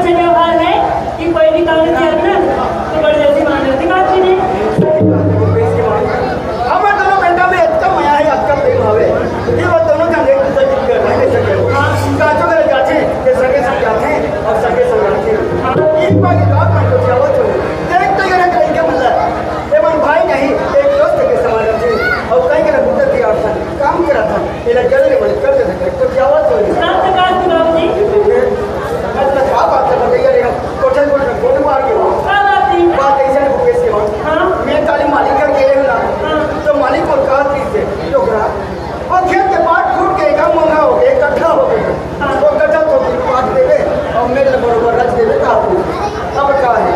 अच्छा व्यवहार है कि कोई भी काम किया ना तो बड़ी जल्दी मान लेती बात भी नहीं। हमें दोनों बेटा में अच्छा मया है अच्छा प्रेम हवे ये बात दोनों का एक दूसरे की कर रहे हैं काचो करे जाते के सगे सब जाते हैं और सगे सब जाते हैं एक बार की बात मैं तो जाओ तो देखते ही रहते हैं क्या मतलब ये मन भाई नहीं एक दोस्त के समान रहते और कहीं के गुजर दिया था काम करा था ये जल्दी बोले कर दे सकते तो जाओ तो रात तक आज की बाबूजी मतलब क्या बात है बताइए रे कोठे कोठे कोठ मार के क्या बात नहीं बात ऐसे है केस के बाद हाँ मैं ताली मालिक का गेले ना तो मालिक को कहा थी से टोकरा और खेत के पाट फूट के एक मंगा हो गया इकट्ठा हो गया वो इकट्ठा तो पाट देवे और मेरे बरोबर रच देवे का अब क्या है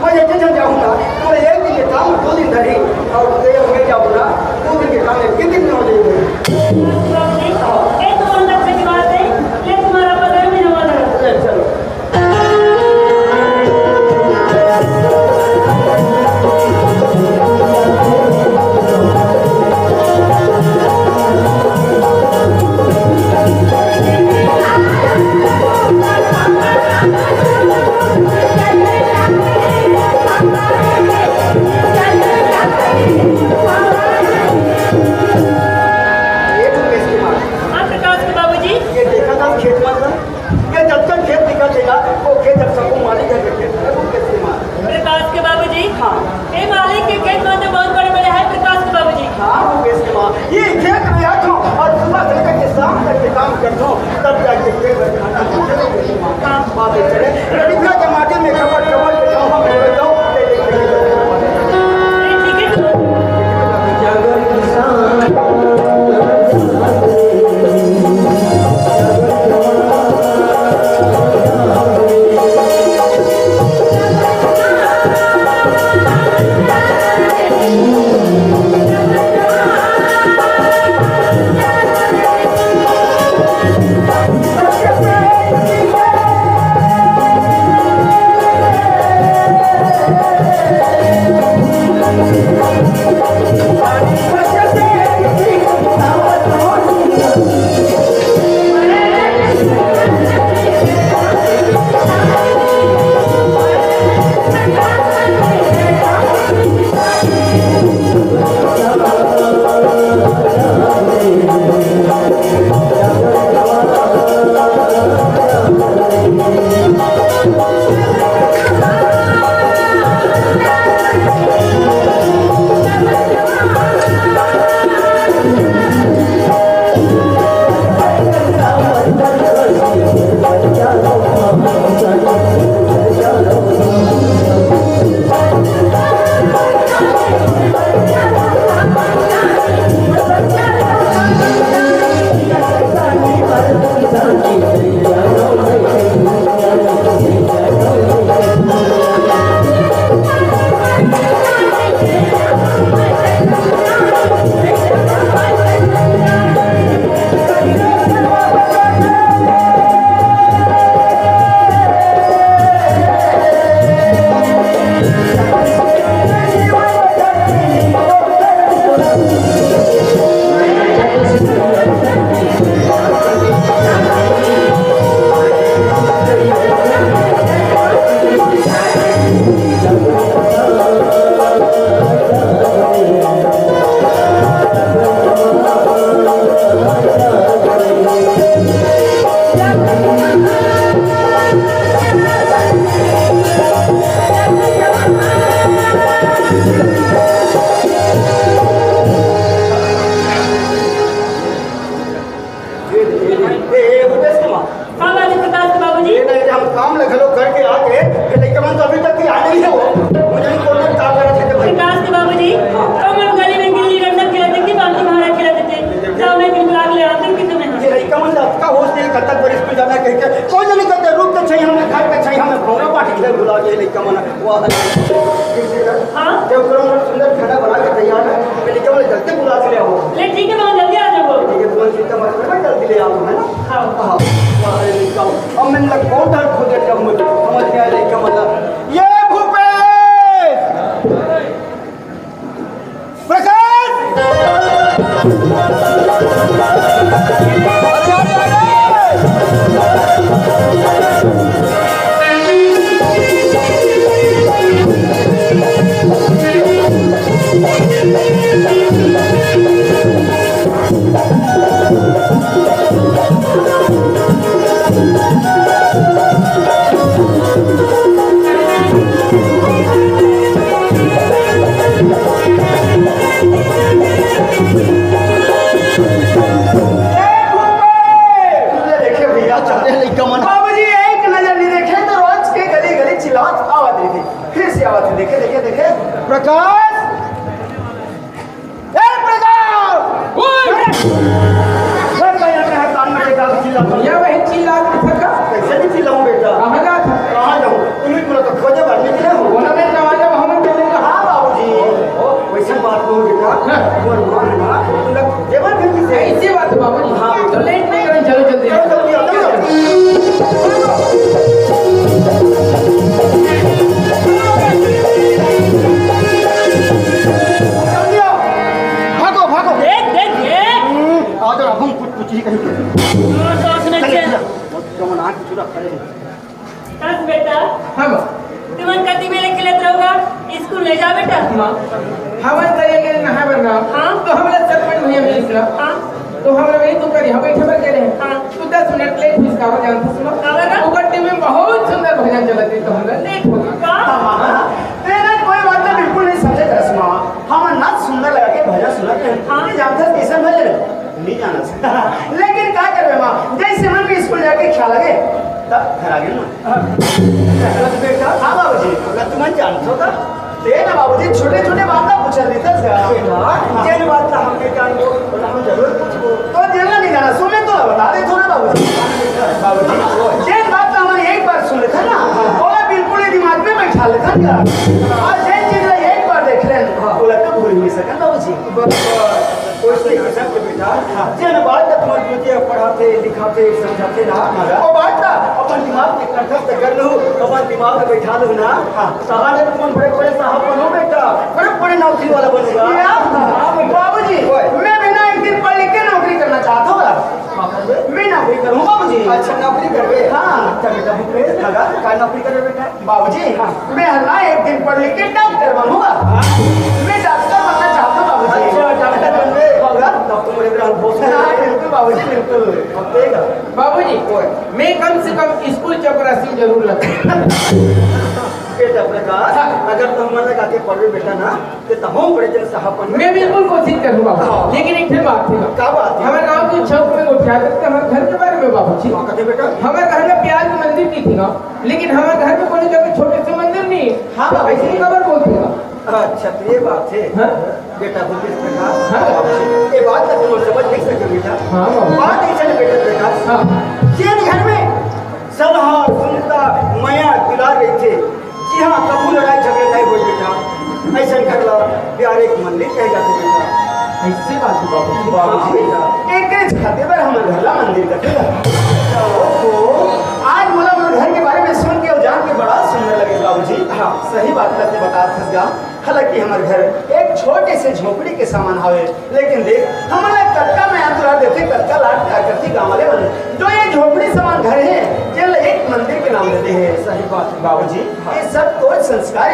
मैं ये जैसे जाऊंगा तो एक दिन के काम 2 दिन धरी और मैं जाऊंगा 2 दिन के काम में कितने दिन हो जाएंगे बाबूजी ये तो बहुत अच्छी बात है ये तुम्हारा पता है मेरा वाला चलो सुंदर खाना बना के तैयार है जल्दी बुला के ले आओ ठीक है जल्दी आ जाओ ठीक है तुम्हारी चिंता मत करना जल्दी ले आओ है ना हाँ अब मैंने लग बहुत डर खो गया जब मुझे समझ गया लेकिन मतलब ये भूपेश प्रकाश आवाज रही थी, फिर से आवाज थी, देखे देखे देखे प्रकाश, या वही चिल्ला थका कैसे नहीं चिल्लाऊं बेटा? कहाँ जा था कहाँ जाऊँ? तुम्हें बोला तो खोजे भरने के लिए हो। बोला मैं नवाजा हम चले कहा हाँ बाबूजी, वैसे बात हो बेटा, वो रुमान है ना, तुम लोग जेवर भेजी से ऐसी बात है बाबूजी। हाँ। तो लेट नहीं करें, चलो जल्दी चलो जल्दी आओ, चलो जल्दी आओ, भागो भागो। देख देख देख आओ तो हम कुछ ही कहीं तो उसने चल कमन आँख चुरा खड़े कस बेटा हम तुमन कति मेले खेलत रहोगा स्कूल ले जा बेटा हवन तय के नहा बरना हाँ। तो हमरा सतमन भैया मिल गया हाँ तो हमरा वही तू करी हम बैठे बर करे हाँ। तू 10 मिनट लेट हुई इसका जानता सुनो कावे का? उगट्टी में बहुत सुंदर भजन चलते तो हमरा लेट हो गया का तेरा कोई बात तो बिल्कुल नहीं समझे रस्मा। हम नाच सुंदर लगा के भजन सुनते हैं। हाँ। नहीं जानते कैसे भजन नहीं जाना लेकिन क्या करवे माँ, जैसे मन भी स्कूल जाके ख्याल लगे तब घर आ गए ना बेटा। हाँ बाबूजी, तुम जानते हो का ते ना बाबूजी छोटे छोटे बात ना पूछ रहे थे जेल बात ना हम जान को हम जरूर पूछो तो जेल नहीं जाना सुने तो बता दे थोड़ा बाबूजी। बाबूजी जेल बात ना हमारे एक बार सुन लेते ना बोला बिल्कुल ही दिमाग में बैठा लेते ना और जेल चीज एक बार देख ले बोला तो भूल नहीं सके बाबूजी। कोई नहीं सब के बेटा जेल बात तुम मुझे पढ़ाते लिखाते समझाते ना वो बात ना अपन दिमाग में कंठस्थ कर लो अपन दिमाग में बैठा लो ना सहारे तुम बड़े बड़े साहब बनो बेटा, बड़े बड़े नौकरी वाला बनूंगा। बाबूजी मैं भी ना एक दिन पढ़ लिख के नौकरी करना चाहता हूँ। मैं नौकरी करूँ बाबूजी। अच्छा नौकरी करवे? हाँ अच्छा बेटा भूपेश लगा क्या नौकरी करे बेटा? बाबूजी हाँ मैं ना एक दिन पढ़ लिख के डॉक्टर बनूंगा। मैं डॉक्टर बनना चाहता हूँ बाबूजी। अच्छा डॉक्टर बनवे होगा तब तो मेरे बिल्कुल बाबूजी बिल्कुल बाबूजी मैं कम से कम स्कूल चपरासी जरूर लगता बेटा प्रकाश अगर तुम मन लगा के पढ़े बेटा ना तो हम बड़े जन साहब बन। मैं बिल्कुल कोशिश करूंगा लेकिन एक बात थी क्या बात है? हमारे गांव की चौक में उठा करके हमारे घर के बारे में बाबूजी कहते बेटा हमारे घर में प्याज की मंदिर की थी ना लेकिन हमारे घर में कोई जगह छोटे से मंदिर नहीं है। हाँ, तो ऐसी ही खबर बोलती ना। अच्छा तो ये बात है हाँ? बेटा भूपेश प्रकाश हाँ। ये बात तो तुम समझ नहीं सके बेटा। हाँ बाबू बात ऐसा नहीं बेटा प्रकाश हाँ जिन घर में सलाह सुनता माया दुलार रही थे जी हाँ कबू लड़ाई झगड़े नहीं हुए बेटा ऐसा घर ला प्यार एक मंदिर कह जाते बेटा। ऐसी बात है बाबूजी बाबूजी बेटा एक खाते पर हमारे घर ला मंदिर का आज बोला मेरे घर के बारे में सुन के और जान के बड़ा सुंदर लगे बाबूजी। हाँ सही बात करते बता फंसगा। हालांकि हमारे घर एक छोटे से झोपड़ी के समान हवे लेकिन देख हमारे कटका में अंतराल देते कटका लाट क्या करती गाँव वाले बने जो ये झोपड़ी समान घर है जेल एक मंदिर के नाम देते हैं। सही बात है बाबूजी। ये सब तो संस्कार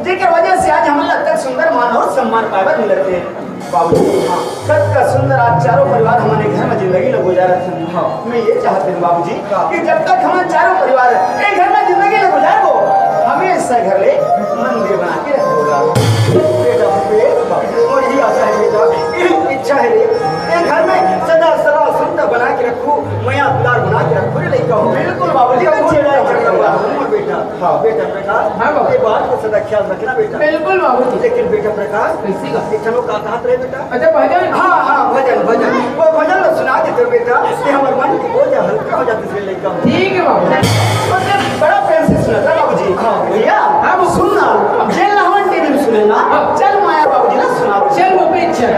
जिसकी वजह से आज हमारे तक सुंदर मान और सम्मान पाए मिलते हैं बाबूजी। हाँ सबका सुंदर आज चारों परिवार हमारे घर में जिंदगी लोग गुजारा थे। हाँ मैं ये चाहते हैं बाबूजी कि जब तक हमारे चारों परिवार एक घर में जिंदगी लोग गुजार को हमेशा घर ले मंदिर बना के रखोगा बेटा भूपेश। और यही आशा है बेटा इच्छा है एक घर में सदा सदा सुंदर बना के रखो मैया दुलार बना के रखो लड़का हो। बिल्कुल बाबूजी बेटा। हाँ बेटा प्रकाश हाँ बाबू। ये बात को सदा ख्याल रखना बेटा। बिल्कुल बाबूजी लेकिन बेटा प्रकाश कैसी का इतना का कहाँ रहे बेटा? अच्छा भजन हाँ हाँ भजन भजन वो भजन लो सुना देते बेटा कि हमारे मन की बोझ हल्का हो जाती है लड़का हो। ठीक है बाबू बड़ा प्रेम से सुना था बाबूजी। हाँ भैया हाँ वो सुनना जेल ना हम टीवी में सुने ना चल माया बाबूजी ना सुना चल वो पे चल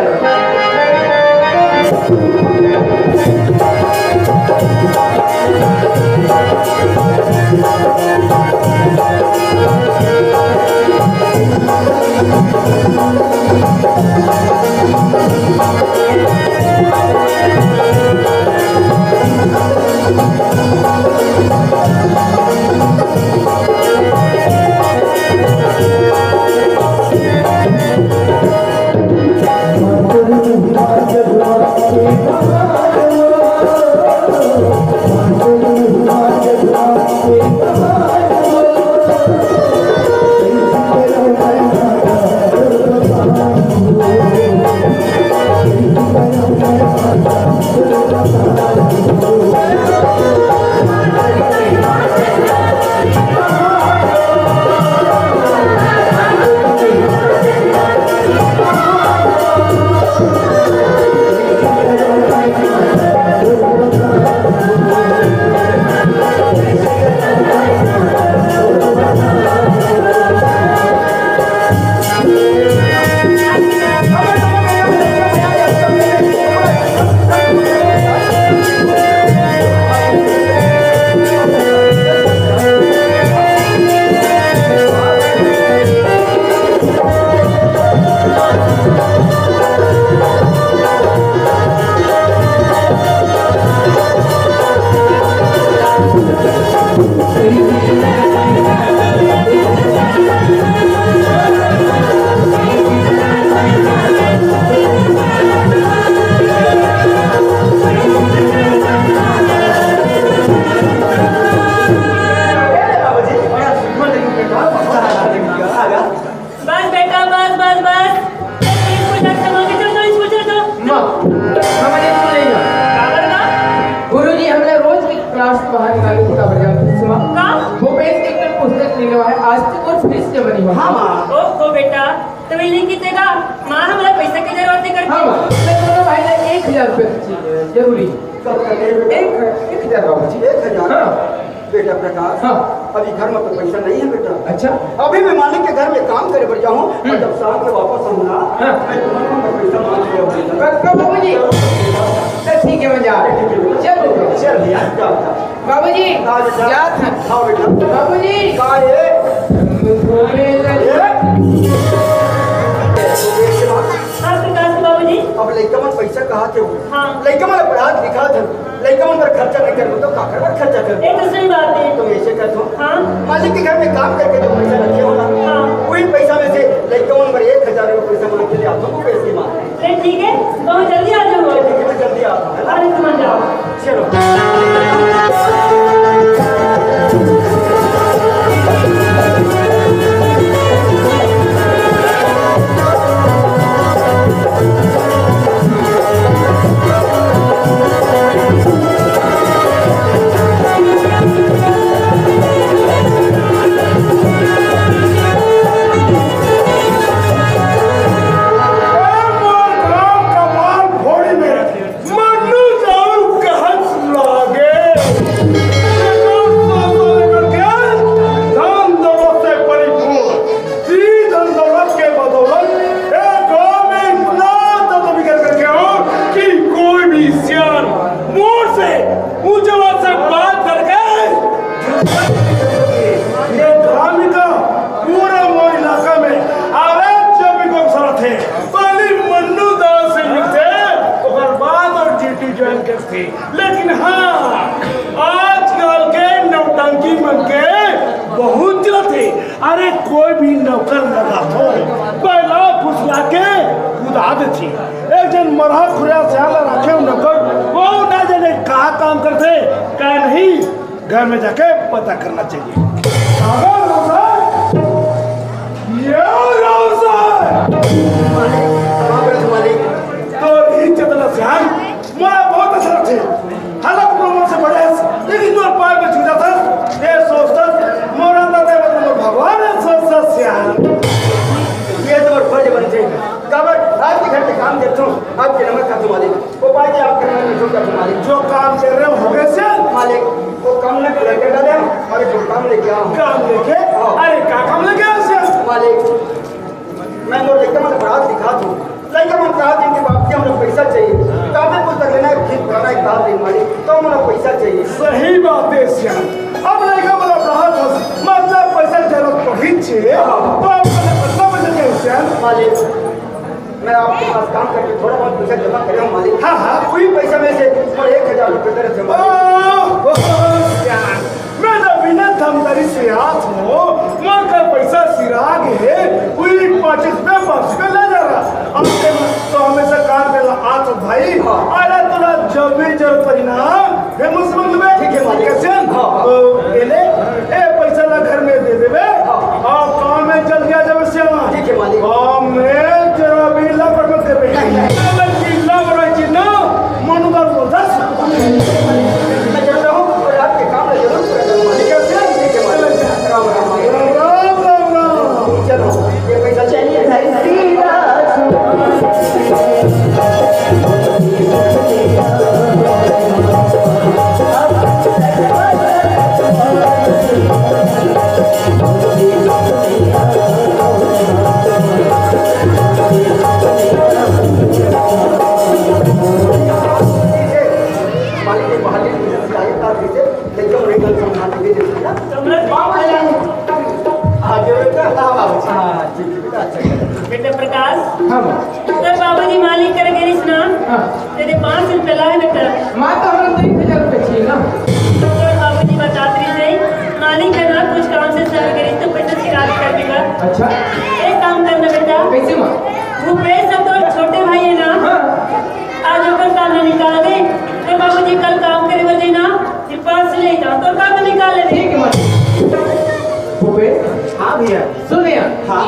Thank you. मिलवा है आज तक और फिर से बनी हुआ। हाँ माँ। ओ बेटा तो मैं लिख देगा माँ हमारा पैसा की जरूरत है हाँ माँ, मैं दोनों भाई ने 1000 रुपये चाहिए जरूरी। कब करने बेटा? 1000 बाबूजी। 1000? हाँ बेटा प्रकाश, हाँ। अभी घर में तो पैसा नहीं है बेटा। अच्छा अभी मैं मालिक के घर में काम करे पर जाऊँ और जब शाम में वापस आऊँगा हाँ। मैं तुम्हारे पर पैसा मांग लिया कब बाबूजी? तो ठीक है मैं जा रहा हूँ। चल चल भैया जाओ बाबूजी हाँ बेटा। जा था। हाँ बेटा। बाबूजी कहाँ है? हाँ प्रकाश बाबूजी। अब लइकमन पैसा कहाँ थे वो? हाँ। लइकमन पढ़ा लिखा था, लइकमन पर खर्चा नहीं कर तो का कर खर्चा कर। ये तो सही बात है। तुम ऐसे कर दो, हाँ मालिक के घर में काम करके जो पैसा रखे हो ना, हाँ। वही पैसा में से लइकमन पर 1000 रुपये पैसा मांग के ले आता हूँ पैसे मांग। ले ठीक है बहुत जल्दी आ जाओ। ठीक है मैं जल्दी आता हूँ, है ना? अरे समझ जाओ। चलो। लेकिन हाँ आजकल के नौटंकी मन के बहुत चलत है। अरे कोई भी नौकर लगा हो पहला फुसला के कुदा देती। एक जन मरहा खुरा सियाला रखे नौकर वो ना जाने कहाँ काम करते क्या नहीं, घर में जाके पता करना चाहिए। तो इज्जत ना ध्यान मोरा बहुत अच्छा थे। हालांकि प्रमोद से बड़े लेकिन मोर पार में छूटा था ये सोचता मोरा ना दे मतलब भगवान ने सोचता सियान ये तो फर्ज बनते हैं। काबर आपके घर में काम करता हूँ, आपके नमक का मालिक वो पाए आपके नमक में झोंका मालिक जो काम कर रहे हो गए से मालिक वो काम लेके डाले और जो काम लेके आओ काम लेके। अरे क्या काम लेके आओ से मालिक मैं वो लेकर मैं बड़ा दिखा दूँ लड़का मन कहा कि बाप जी हमको पैसा चाहिए काबे पुस्तक लेना है फिर पढ़ना है काम नहीं मालिक तो हमको पैसा चाहिए। सही बात है सियान। अब लेगा बोला रहा था मतलब पैसा जरूरत पड़ी छे तो आप पता बजे के सियान मालिक मैं आपके पास काम करके थोड़ा बहुत पैसा जमा करे हूँ मालिक। हाँ हाँ वही पैसा में से और 1000 रुपये तरह जमा मैं तो बिना दमदारी से हाथ हो मां का पैसा सिरा के वही 25 पे बस के ले जा रहा। अब तो हमेशा कार के हाथ भाई अरे तोरा जब भी जरूरत पड़ी ना हे मुस्लिम में ठीक है मालिक। कैसे हाँ। तो ले ए पैसा ला घर में दे देबे और काम में चल गया जब से ठीक है मालिक। काम में जरा भी लापरवाही मत कर बेटा लापरवाही ना मनुदार को 10 मैं जरूर रहूँ और आपके काम में जरूर पूरा करूँ मालिक। ठीक है मालिक। राम राम मालिक। राम राम राम। चलो ये पैसा चाहिए मालिक ने बाहर चाहिए तार दीजिए लेकिन वो एकदम संभाल के दे देना। हाँ जरूर हाँ बाबू हाँ ठीक है बेटा अच्छा बेटा प्रकाश हाँ तो बाबू जी मालिक कर गए स्नान हाँ तेरे 5 रुपये लाए बेटा। माँ तो हमारा 1000 रुपये चाहिए ना। तो बाबू जी बताते रहे मालिक है ना कुछ काम से सर करी तो पैसा सिरा कर देगा। अच्छा एक काम करना बेटा कैसे माँ? वो पैसा तो छोटे भाई है ना हाँ आज ऊपर काम निकाल दे तो बाबू जी कल काम करे बजे ना ये पर्स ले जाओ तो काम निकाल ले। ठीक है माँ। भूपेश हाँ भैया सुन यार हाँ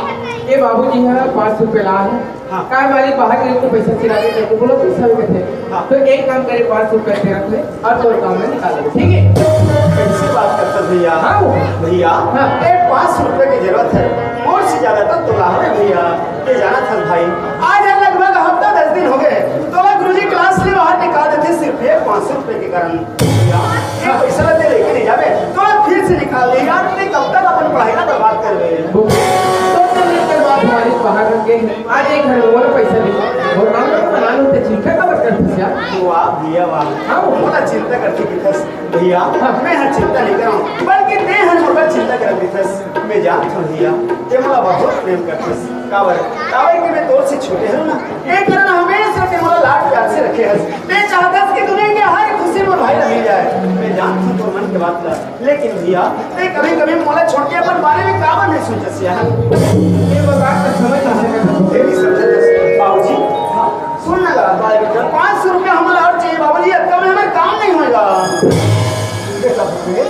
ये बाबूजी है 5 रुपये ला है हाँ। कार मालिक बाहर गए तो पैसा चिरा के देते बोलो पैसा भी थे। हाँ। तो एक काम करे 500 रुपए से रख ले और तो काम में निकाल ले, ठीक है? कैसी बात करते भैया? हाँ। भैया हाँ। 500 रुपए की जरूरत है, मोर से ज्यादा तक तो है भैया। ये जाना था भाई, आज लगभग हफ्ता 10 दिन हो गए तो गुरुजी क्लास से बाहर निकाल देते सिर्फ 500 रुपए के कारण। ये पैसा लेते लेके नहीं जावे तो फिर से निकाल दे यार, नहीं कब तक अपन पढ़ाई ना बर्बाद कर रहे हैं। तो लेकर बात हमारी बाहर रख गए आज एक घर में बोला पैसा दे और काम तो बना लो तो चिंता का कर भैया। वाह भैया वाह, हाँ। बोला चिंता करती कि थस भैया। हाँ। मैं हर चिंता नहीं कर रहा हूँ बल्कि ते हर मोर चिंता करती थस। मैं जानता हूँ भैया ते मोला बहुत प्रेम करतीस। काबर काबर कि मैं तोर से छोटे हूँ ना, एक कारण हमेशा ते मोला लाड प्यार से रखे हस। मैं चाहता कि दुनिया के हर खुशी में भाई मिल जाए। मैं जानता हूँ तो मन के बात ला, लेकिन भैया ते कभी कभी मोला छोड़ के अपन बारे में काबर नहीं सोचस यार। ये बात तो समझ आ सके तेरी समझस बाबूजी। सुन ना बात बेटा, 500 रुपया हमारा और चाहिए बाबूजी, अब कम हमारा काम नहीं होगा।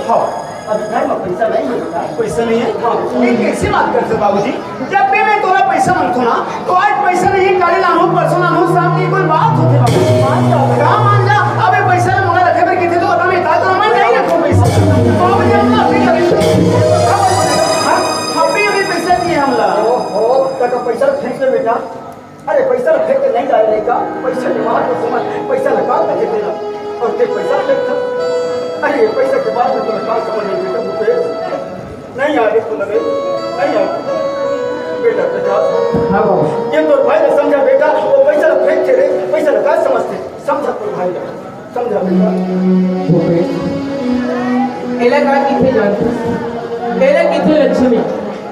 हाँ, अब घर में पैसा नहीं है, पैसा नहीं है। हाँ, ये कैसी बात करते हो बाबूजी? जब भी मैं तोरा पैसा मांगता ना तो आज पैसा नहीं, काली ना हो परसों ना हो, शाम की कोई बात होती बाबूजी। मान जा अबे पैसा ना मोला रखे पर किथे तो बता मैं था तो मैं नहीं रखूं पैसा बाबूजी। हम अभी पैसा चाहिए हमला। ओ तक पैसा फेंक ले बेटा। अरे पैसा फेंक के नहीं जाए लेका, पैसा दिमाग को समझ, पैसा लगा के देना और ते पैसा फेंक। अरे पैसा के बाद में तो लगा समझ नहीं बेटा, रुपए नहीं आ रहे तो लगे नहीं आ बेटा बेटा। हाँ बाबू, ये तो भाई ने समझा बेटा, वो पैसा फेंक के रे, पैसा लगा समझते समझा तो भाई समझा बेटा। एला का किथे जानते एला किथे लक्ष्मी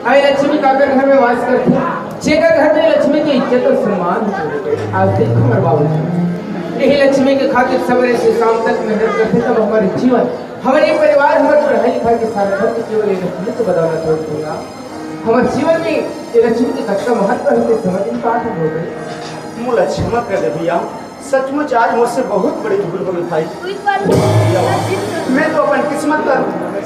आई लक्ष्मी का घर में वास करती जेकर घर में लक्ष्मी की इज्जत और सम्मान आज देखो हमारे बाबू यही लक्ष्मी के खातिर सवेरे से शाम तक मेहनत करते तब हमारे जीवन हमारे परिवार हमारे पढ़ाई लिखाई के सारे घर केवल ये लक्ष्मी को बदौलत होगा। हमारे जीवन में ये लक्ष्मी के कच्चा महत्व है समझ नहीं पाठ हो गई। मुझे क्षमा कर दे भैया, सचमुच आज मुझसे बहुत बड़ी भूल हो गई भाई। मैं तो अपन किस्मत पर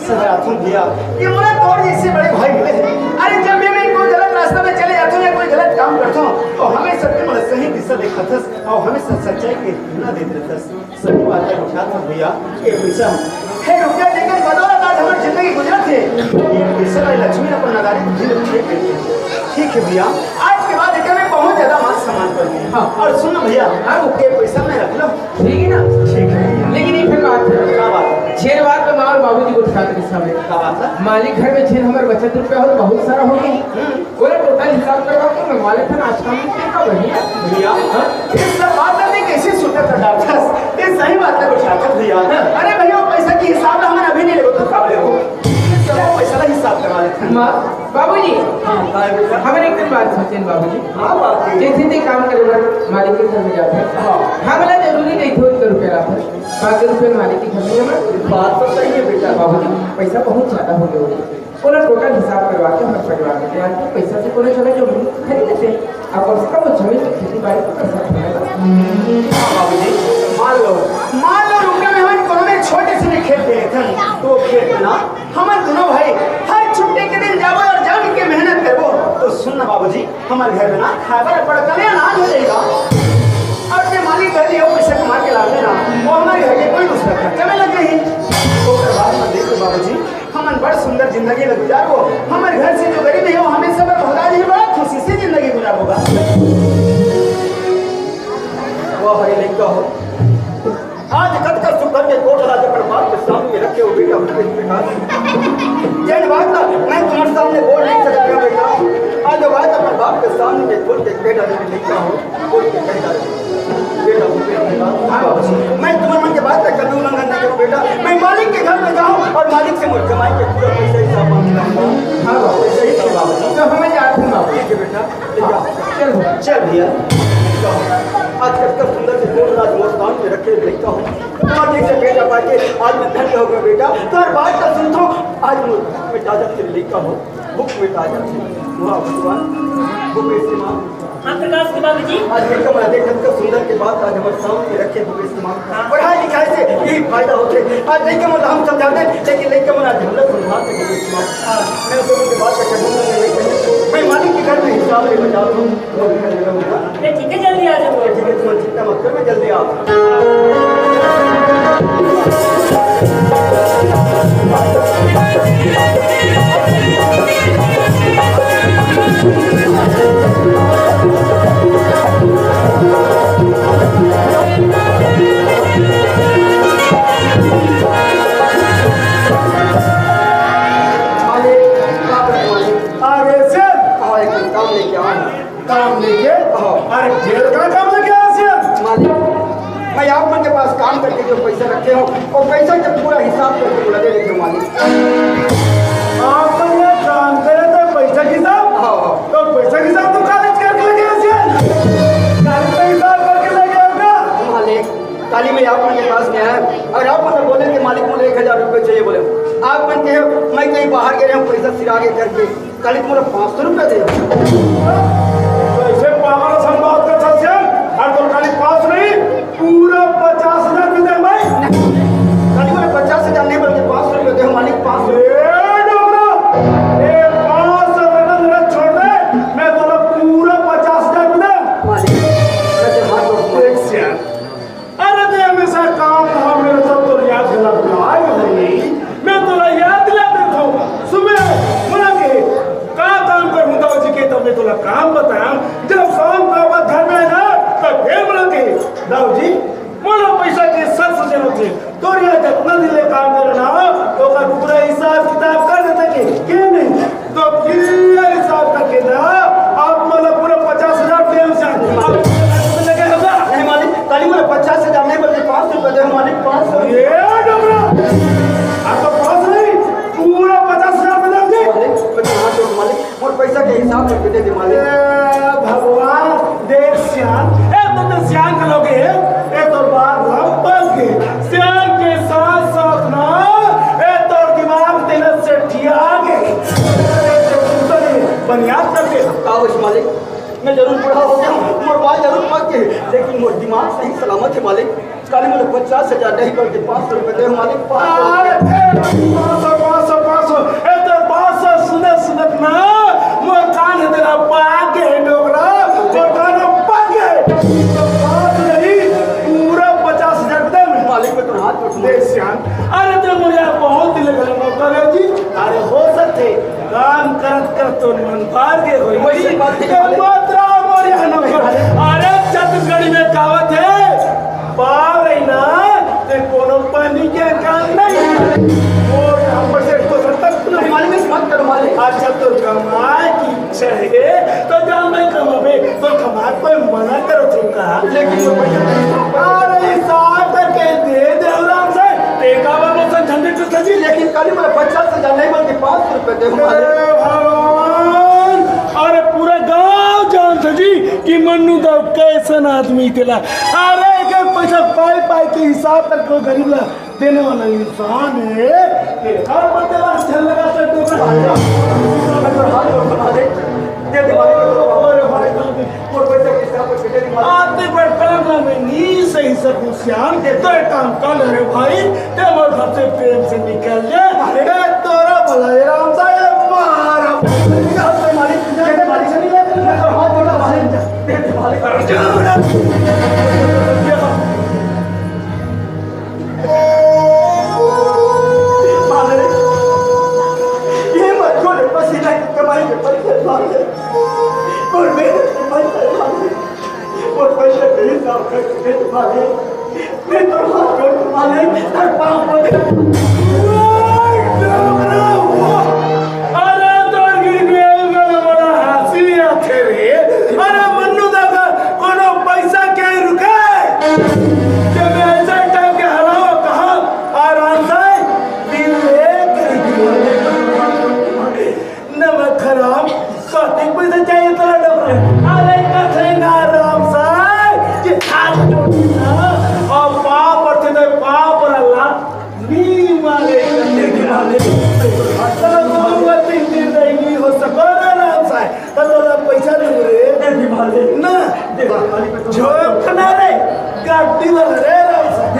सहराता हूँ भैया, ये मुझे तोड़ जैसे बड़े भाई मिले हैं। अरे जब भी मैं कोई गलत रास्ता में चले जाता हूँ या कोई गलत काम करता हूँ तो हमें सबके मुझे सही दिशा दिखाता और हमेशा सच्चाई की प्रेरणा दे देता। सही बात है उठाता भैया, ये पैसा है रुपया देकर बदौलत आज हमारी जिंदगी गुजरा थे। ये पैसा लक्ष्मी अपन नगारी को ठीक है भैया, आज के बाद मैं बहुत ज्यादा मान सम्मान करूँगी। हाँ। और सुनो भैया, ये पैसा मैं रख लो। ठीक है ना? ठीक है। लेकिन एक बात है, क्या बात? छह बात पे माँ और बाबूजी को उठा के समय क्या बात है? मालिक घर में छह हमारे बचत रुपया हो बहुत सारा हो गया। बोले टोटल हिसाब करवा के मैं मालिक था आज काम का बढ़िया भैया इस सब बात में कैसे सुनता था डॉक्टर? ये सही बात है उठाकर भैया। अरे भैया पैसा की हिसाब हमें अभी नहीं लगो तो कब लगो? पैसा का हिसाब करवा लेते हैं। माँ बाबूजी हमारे एक दिन बात सोचें बाबूजी। हाँ बात जैसे थे काम करे मालिक के घर में जाते हैं। हाँ। हमारा जरूरी नहीं थोड़ी कर रुपया लाते बाकी रुपये मालिक के घर में जमा। बात तो सही है बेटा। बाबूजी पैसा बहुत ज्यादा हो गया पूरा टोटल हिसाब करवा के हमारे परिवार में आज पैसा से कोने चले जो खरीद लेते अब उसका वो जमीन की खेती बाड़ी को कर सकते हैं। बाबूजी मान लो रुपये में हमारे कोने में छोटे से भी खेत गए थे तो खेत में ना हमारे दोनों भाई हर छुट्टी के दिन जाओ और जान के मेहनत करो तो सुनना बाबूजी हमारे घर में ना खाकर पड़कले अनाज हो जाएगा और जो मालिक घर लिया पैसा कमा के ला देना वो हमारे घर के कोई दूसरा खर्चा में लग रही तो बाद में देखो बाबूजी हम बड़ सुंदर जिंदगी गुजारो। हमारे घर से जो गरीब है वो हमें सब भगा जी बड़ा खुशी से जिंदगी गुजार होगा। वो हरे लिखा हो आज कद का सुख के कोटला जब बात के सामने रखे हो बेटा जैन बात मैं तुम्हारे सामने बोल नहीं सकता बेटा। आज बात अपने बाप के सामने खोल के बेटा लिखा हो खोल के बेटा मैं तुम्हारे मन के बात का कभी उल्लंघन नहीं करूँ बेटा। मैं मालिक के घर में जाऊँ और मालिक से मुझ कमाई के पूरा पैसा हिसाब मांगूंगा। हाँ बाबू सही है बाबू तो हमें जाते हैं बाबू। ठीक है बेटा चल भैया आज कटकर सुंदर से बोल राज मोस्तान में रखे लिखता हूँ और जैसे बेटा पाके आज मैं धन्य हो गया बेटा। तो हर बात का सुनता हूँ आज मैं ताजा से लिखता हूँ बुक में ताजा से वाह भगवान बुक इस्तेमाल प्रकाश के बाबूजी आज बेटा मैं देखकर सुंदर के बाद आज हमारे सामने रखे बुक इस्तेमाल पढ़ाई लिखाई से यही फायदा होते आज नहीं के हम समझा दें लेकिन नहीं के मन आज हम लोग समझा के बुक इस्तेमाल मैं तो उनके बात का मैं मालिक के घर में हिस्सा आप लेकर जाओ तुम होगा। ठीक है जल्दी आ जाओ। ठीक है तुम चिंता मत करो, मैं जल्दी आओ। काम लेके अरे ढेर का काम लेके मालिक मैं आप मन के पास काम करके जो पैसा रखे हो और पैसा का पूरा हिसाब करके बोला दे देते मालिक। आप ये काम करे तो पैसा की हिसाब तो पैसा की हिसाब तो कॉलेज करके लेके कॉलेज का हिसाब करके लेके आएगा मालिक। काली में आप मन के पास गया है और आप मन बोले कि मालिक मुझे 1000 रुपये चाहिए, बोले आप मन के मैं कहीं बाहर गए हूँ पैसा सिरागे करके काली मुझे 500 रुपये दे। ऐसे पागल संवाद कर सकते हैं और तो खाली 5 नहीं पूरा 50,000 मिल जाए भाई। काली मुझे 50,000 नहीं बल्कि 500 रुपये दे मालिक। 500 छोड़ दे, मैं बोला पूरा 50,000 मिले मालिक। अरे दे हमेशा काम था मेरे सब तो याद दिला मैं तो याद दिला देता हूँ सुबह मुला के का काम कर मुद्दा जी के तब मैं तोला काम बताया जब शाम का बाद घर में ना तब फिर मुला के दाऊ जी मोला पैसा के सर से जरूरत है तो यहाँ जितना दिले काम करना तो का पूरा हिसाब किताब कर देते के नहीं तो फिर हिसाब करके ना आप मोला पूरा 50,000 दे नहीं मालिक, काली मुझे 50,000 नहीं बल्कि 500 रुपये दे मालिक। 500 ये डबरा आप तो 5 नहीं पूरा 50,000 में दोगे मालिक और पैसा के हिसाब करके दे दे मालिक। भगवान देख श्याम तो श्याम के लोगे तो बात हम बन के श्याम के साथ साथ ना तो दिमाग देने से ठिया गए बनियाद करके कावश मालिक मैं जरूर बूढ़ा हो गया हूँ, मोर बाल जरूर पक गए लेकिन मोर दिमाग सही सलामत है मालिक। काली मुझे 50,000 नहीं करके 500 रुपये दे मालिक। 500 सुनत ना मोर कान है तेरा पागे डोगरा मोर कान पागे तो बात नहीं पूरा 50,000 दे मालिक में तो हाथ उठ दे श्याम। अरे तो मुझे बहुत दिल लगा नौकर जी अरे हो सकते काम करत तो मन पार के होई वैसे बात है मात्रा मोर यहाँ नौकर अरे छत्तीसगढ़ में कहावत है पाव रही ना ते कोनो पानी के काम नहीं और हम पर से तो सतत नहीं मालिक में मत करो मालिक। अच्छा तो कमाए की इच्छा है तो जान नहीं कमावे तो कमा कोई मना करो तुम कहा लेकिन वो पैसा अरे साथ करके दे दे आराम से टेका वालों से झंडे तो सजी लेकिन काली मुझे 50,000 नहीं बल्कि 500 रुपये दे मालिक। भगवान अरे पूरा गांव जान सजी कि मन्नू तो कैसन आदमी तेला अरे के पैसा पाई पाई के हिसाब तक को गरीब ला देने वाला इंसान है कि हर बतेला चल लगा से तो मालिक दे दे मालिक और पैसा के हिसाब से दे दे मालिक। आते बड़ कलम में नी सही सब श्याम के तो काम कर रे भाई ते मोर घर से प्रेम से निकल जाए ए तोरा भला राम साहब मारा मालिक दे दे मालिक से नहीं ले मैं तो हाथ जोड़ा मालिक दे दे मालिक। ये मत छोड़ पसीना की कमाई के पैसे मालिक और मेरे पैसे मालिक और पैसे के हिसाब करके मालिक मैं तो हाथ जोड़ मालिक और पाँव अरे तोड़गी गेल में बड़ा हंसी आते रे अरे मन्नू दादा कोनो पैसा के रुके जब ऐसा टाइम के हराओ कहा आराम से दिल नमक खराब साथी पैसा चाहिए तो अरे कथे ना आराम से कि हाथ टूटना और पाँव पड़ते थे पाँव पर अल्लाह नी मारे हो सको ना आराम से तो पैसा नहीं रे ना झोंक ना रे गाड़ी वाला रे आराम से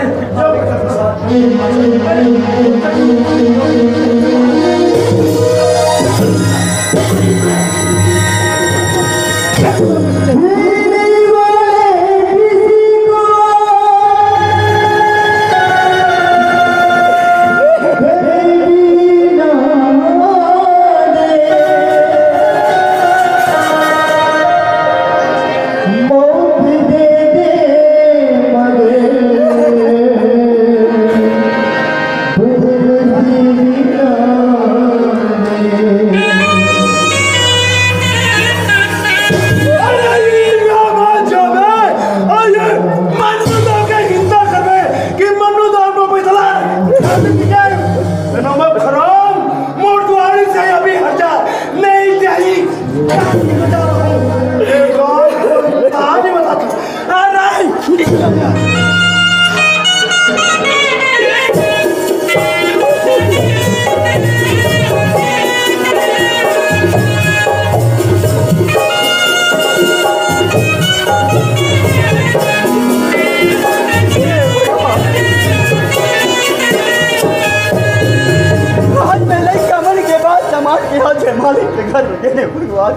मालिक के घर में गए भगवान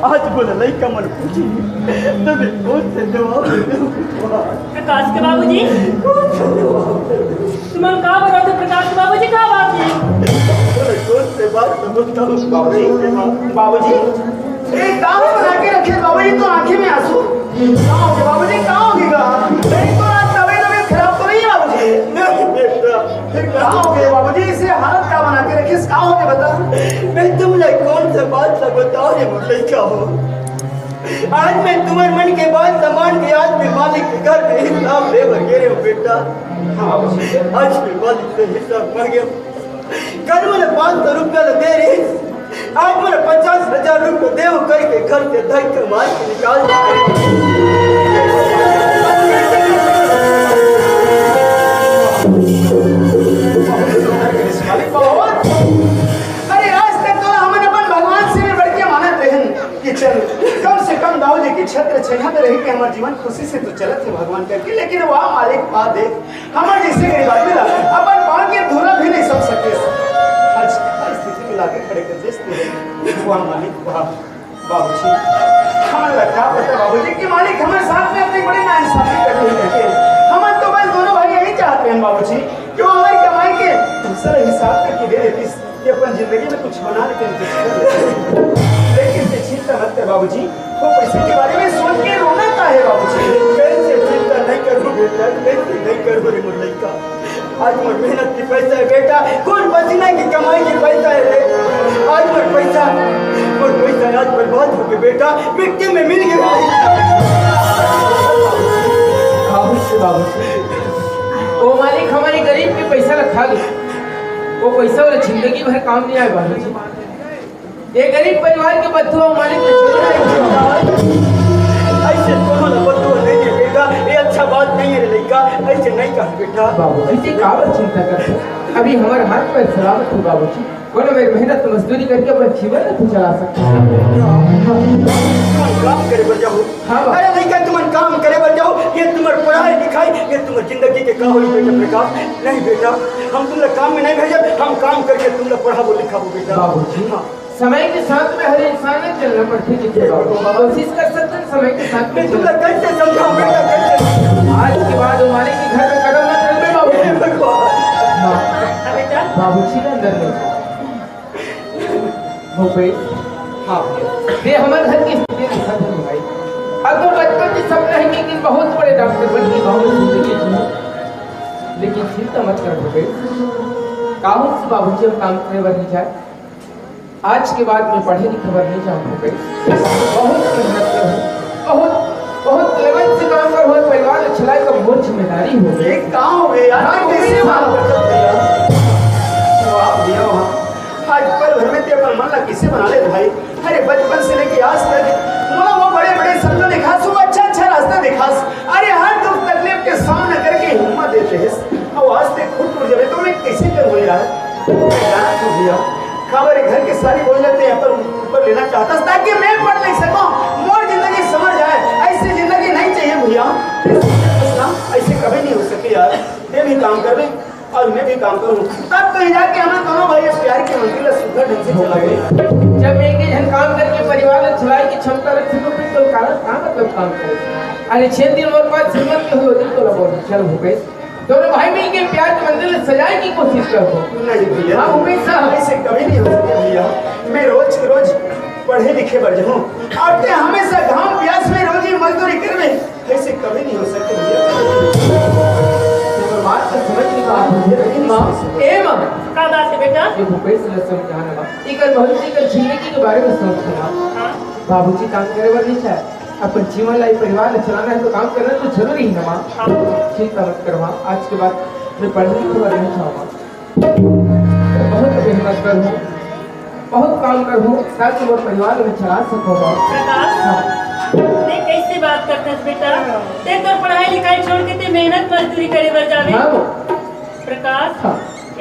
आज बोले लड़का मन पूछी तभी कौन से जवाब प्रकाश के बाबूजी तुम्हारा कहाँ बना तो प्रकाश के बाबूजी कहाँ बात है कौन से बात बताऊं बाबूजी एक काम बना के रखे बाबूजी तो आंखें में आंसू कहाँ होगे बाबूजी कहाँ होगेगा नहीं तो आज तबीयत खराब तो नहीं है बाबूजी नहीं बेटा फिर कहाँ होगे बाबूजी इसे हालत क्या बना के रखी कहाँ होगे बता मैं तुमने कौन सा बात बताओ ये मुझे क्या हो आज मैं तुम्हारे मन के बाद सामान के आज में मालिक के घर में हिसाब ले गए हो बेटा आज मैं मालिक से हिसाब मांगे कल मैंने 500 रुपया दे रही आज मैंने 50,000 रुपये देव करके घर से धक्के मार के निकाल अरे आज तक तो हमने अपन भगवान से भी बढ़ के मानत रहे कि चल कम से कम दाऊदी की छत्र छेहा में रह के हमारा जीवन खुशी से तो चलत है भगवान करके लेकिन वहाँ मालिक पा देख हमारे जैसे गरीब आदमी ला अपन पाँव के धोला भी नहीं सब सके आज स्थिति में लाके खड़े कर देते वहाँ मालिक वहाँ बाबूजी हमारा लगता पता बाबूजी कि मालिक हमारे साथ में अपनी बड़ी नाइंसाफी करते हैं हम तो बस दोनों भाई यही चाहते हैं बाबूजी क्यों हमारी कमाई के दूसरा हिसाब करके दे देती कि अपन जिंदगी में कुछ बना लेते हैं लेकिन से चिंता मत कर बाबूजी वो पैसे के बारे में सोच के रोना का है बाबूजी कैसे चिंता नहीं करूँ बेटा कैसे नहीं करूँ रे मुझे का आज मोर मेहनत की पैसा है बेटा कौन पसीना की कमाई की पैसा है रे आज मोर पैसा आज बर्बाद हो गया बेटा मिट्टी में मिल गया बाबूजी वो मालिक हमारे गरीब के पैसा रखा गया वो पैसा वाला जिंदगी भर काम नहीं आए बाबूजी ये गरीब परिवार के बच्चों मालिक ऐसे बच्चों नहीं है बेटा ये अच्छा बात नहीं है लड़का ऐसे नहीं कहा बेटा बाबू ऐसे काबर चिंता करते अभी हमारे हाथ पर सलामत हो बाबूजी बोलो मेरी मेहनत मजदूरी करके अपन जीवन तो चला सकते काम करे बर जाओ अरे नहीं क्या तुम काम करे बर जाओ ये तुम्हारी पढ़ाई लिखाई ये तुम्हारी जिंदगी के कहा बेटा प्रकाश नहीं बेटा हम तुम काम में नहीं भेजे हम काम करके तुम पढ़ाबो लिखाबो बेटा बाबूजी समय के साथ में हर इंसान ने चलना पड़ती है कोशिश कर सकते हैं समय के साथ में तुम कैसे समझाओ बेटा कैसे आज के बाद हमारे के घर में कदम मत रखना बाबू बेटा बाबूजी ने अंदर नहीं हो गई हाँ ये हमारे घर की स्थिति दिखा दी भाई अब तो बचपन से सपना है कि बहुत बड़े डॉक्टर बन के गाँव में जिंदगी जी लेकिन चिंता मत कर गई गाँव से बाबूजी हम काम करे बर नहीं जाए आज के बाद मैं पढ़े लिखे बर नहीं जाऊँ गई बहुत मेहनत करूँ बहुत लगन से काम कर हुए परिवार चलाए का बहुत जिम्मेदारी हो गई कहाँ हो गए यार कैसे बात कर सकते यार आप दिया वहाँ आज पल भर में ते अपन मन ला किसे बना ले भाई अरे बचपन से लेके आज तक मतलब वो बड़े बड़े सपने दिखा सो अच्छा रास्ता दिखा अरे हर दुख तकलीफ के सामना करके हिम्मत देते हैं और आज तक खुद टूट जाए तो मैं कैसे करूँ यार जाना तो भैया खबर घर के सारी बोल लेते हैं पर ऊपर लेना चाहता ताकि मैं पढ़ नहीं सकूं मोर जिंदगी समझ जाए ऐसी जिंदगी नहीं चाहिए भैया ऐसे कभी नहीं हो सके यार ये भी काम कर रहे और मैं भी काम करूँ तब कहीं जाके हमें दोनों भाई प्यार के मंदिर सुधर ढंग से चला गए जब एक ही जन काम करके परिवार चलाए की क्षमता रखते तो फिर तो कारण कहाँ मतलब काम करे अरे 6 दिन और बाद श्रीमंत के हुए तो लगो चल हो गए दोनों भाई मिल के प्यार के मंदिर सजाए की कोशिश करो नहीं भैया हाँ उमेश साहब ऐसे कभी नहीं हो सकते भैया मैं रोज पढ़े लिखे बढ़ जाऊँ और हमेशा घाम प्यास में रोजी मजदूरी करवे ऐसे कभी नहीं हो सकते भैया बात तो समझ नहीं पा ए मां का बात है बेटा ये भूपेश ने समझाना बा इकर भविष्य के जिंदगी के बारे में सोचना हां बाबूजी काम करे बर नहीं चाहे अपन जीवन लाई परिवार चलाना है तो काम करना तो जरूरी है ना मां चिंता मत कर मां आज के बाद मैं पढ़ने की बात नहीं चाहूंगा बहुत मेहनत करूं बहुत काम करूं ताकि वो परिवार में चला सकूं प्रकाश नहीं कैसे बात करते हैं बेटा ते तो पढ़ाई लिखाई छोड़ के ते मेहनत मजदूरी करे बर जावे प्रकाश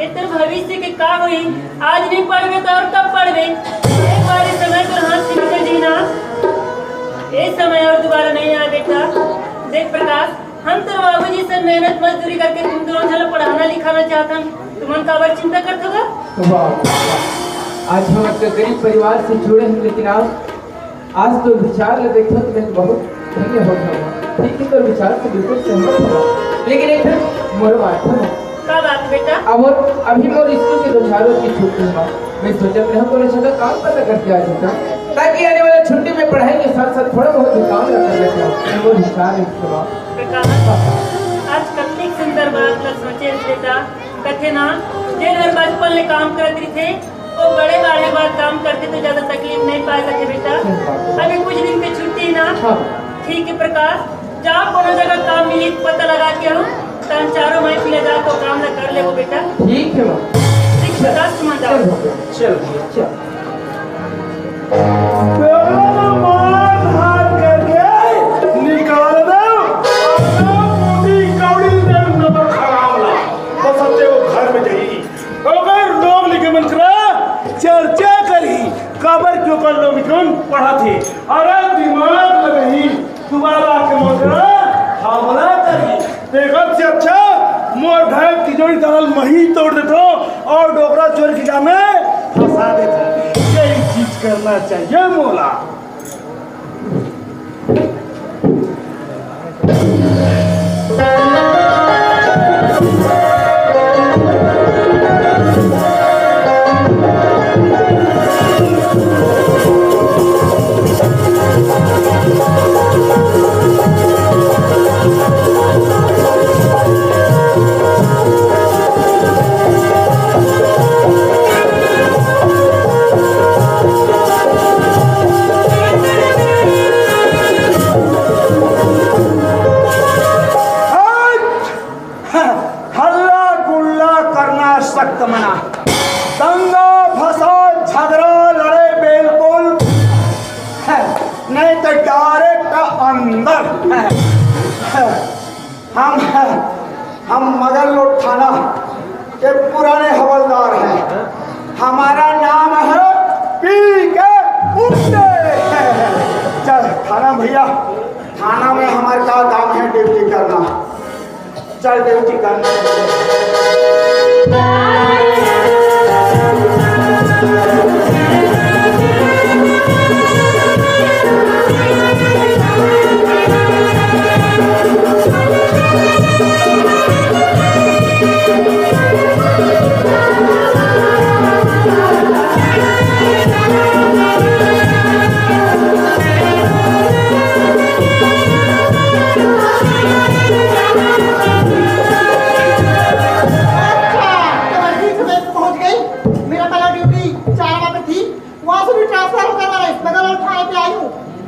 ये तो भविष्य के का होई आज नहीं पढ़वे तो और कब पढ़वे एक बार समय पर हाथ से निकल जीना ये समय और दोबारा नहीं आए बेटा देख प्रकाश हम तो बाबूजी से मेहनत मजदूरी करके तुम दोनों चलो पढ़ाना लिखाना चाहता तुम का बार चिंता करते हो आज हम अपने गरीब परिवार से जुड़े हैं, लेकिन आज तो विचार ले देखो तो मैं बहुत धन्य हो गया। ठीक है, तो विचार से बिल्कुल सहमत हुआ, लेकिन एक मोर बात है क्या बात बेटा? अब अभी मोर स्कूल के 2 रोज की छुट्टी हुआ। मैं सोचा मैं कोई अच्छा काम पता करके आ जाता, ताकि आने वाले छुट्टी में पढ़ाई के साथ साथ थोड़ा बहुत काम कर लेता हूँ। वो विचार है आज कितनी सुंदर बात न सोचे बेटा। कथे ना जे घर बचपन में काम करती थे वो बड़े बात काम करते तो ज्यादा तकलीफ नहीं पाए थे बेटा। अभी कुछ दिन की छुट्टी ना, ठीक है प्रकाश, जाओ कोनो जगह काम मिली पता लगा के हम तन चारों माई ले जा तो काम न कर ले वो बेटा। ठीक है ठीक प्रकाश, तुम जाओ। चल मार हाथ करके निकाल दो, पूरी कौड़ी दे नंबर खराब ला बसते वो घर में जाई। अगर लोग लिखे मन करा चर्चा करी कबर क्यों कर लो मिथुन पढ़ा थे, अरे दिमाग लगाई दोबारा के मोजरा हमला करी। देखत से अच्छा मोर ढाई तिजोरी दरल मही तोड़ देतो और डोबरा चोर की जामे फंसा देतो। यही चीज करना चाहिए मोला। सख्त मना, दंगा फसाद झगड़ा लड़े बिल्कुल नहीं तो डायरेक्ट अंदर। हम मगरलोड थाना के पुराने हवलदार हैं। हमारा नाम है पीके उंडे। चल थाना भैया, थाना में हमारे का काम है ड्यूटी करना। चल ड्यूटी करना।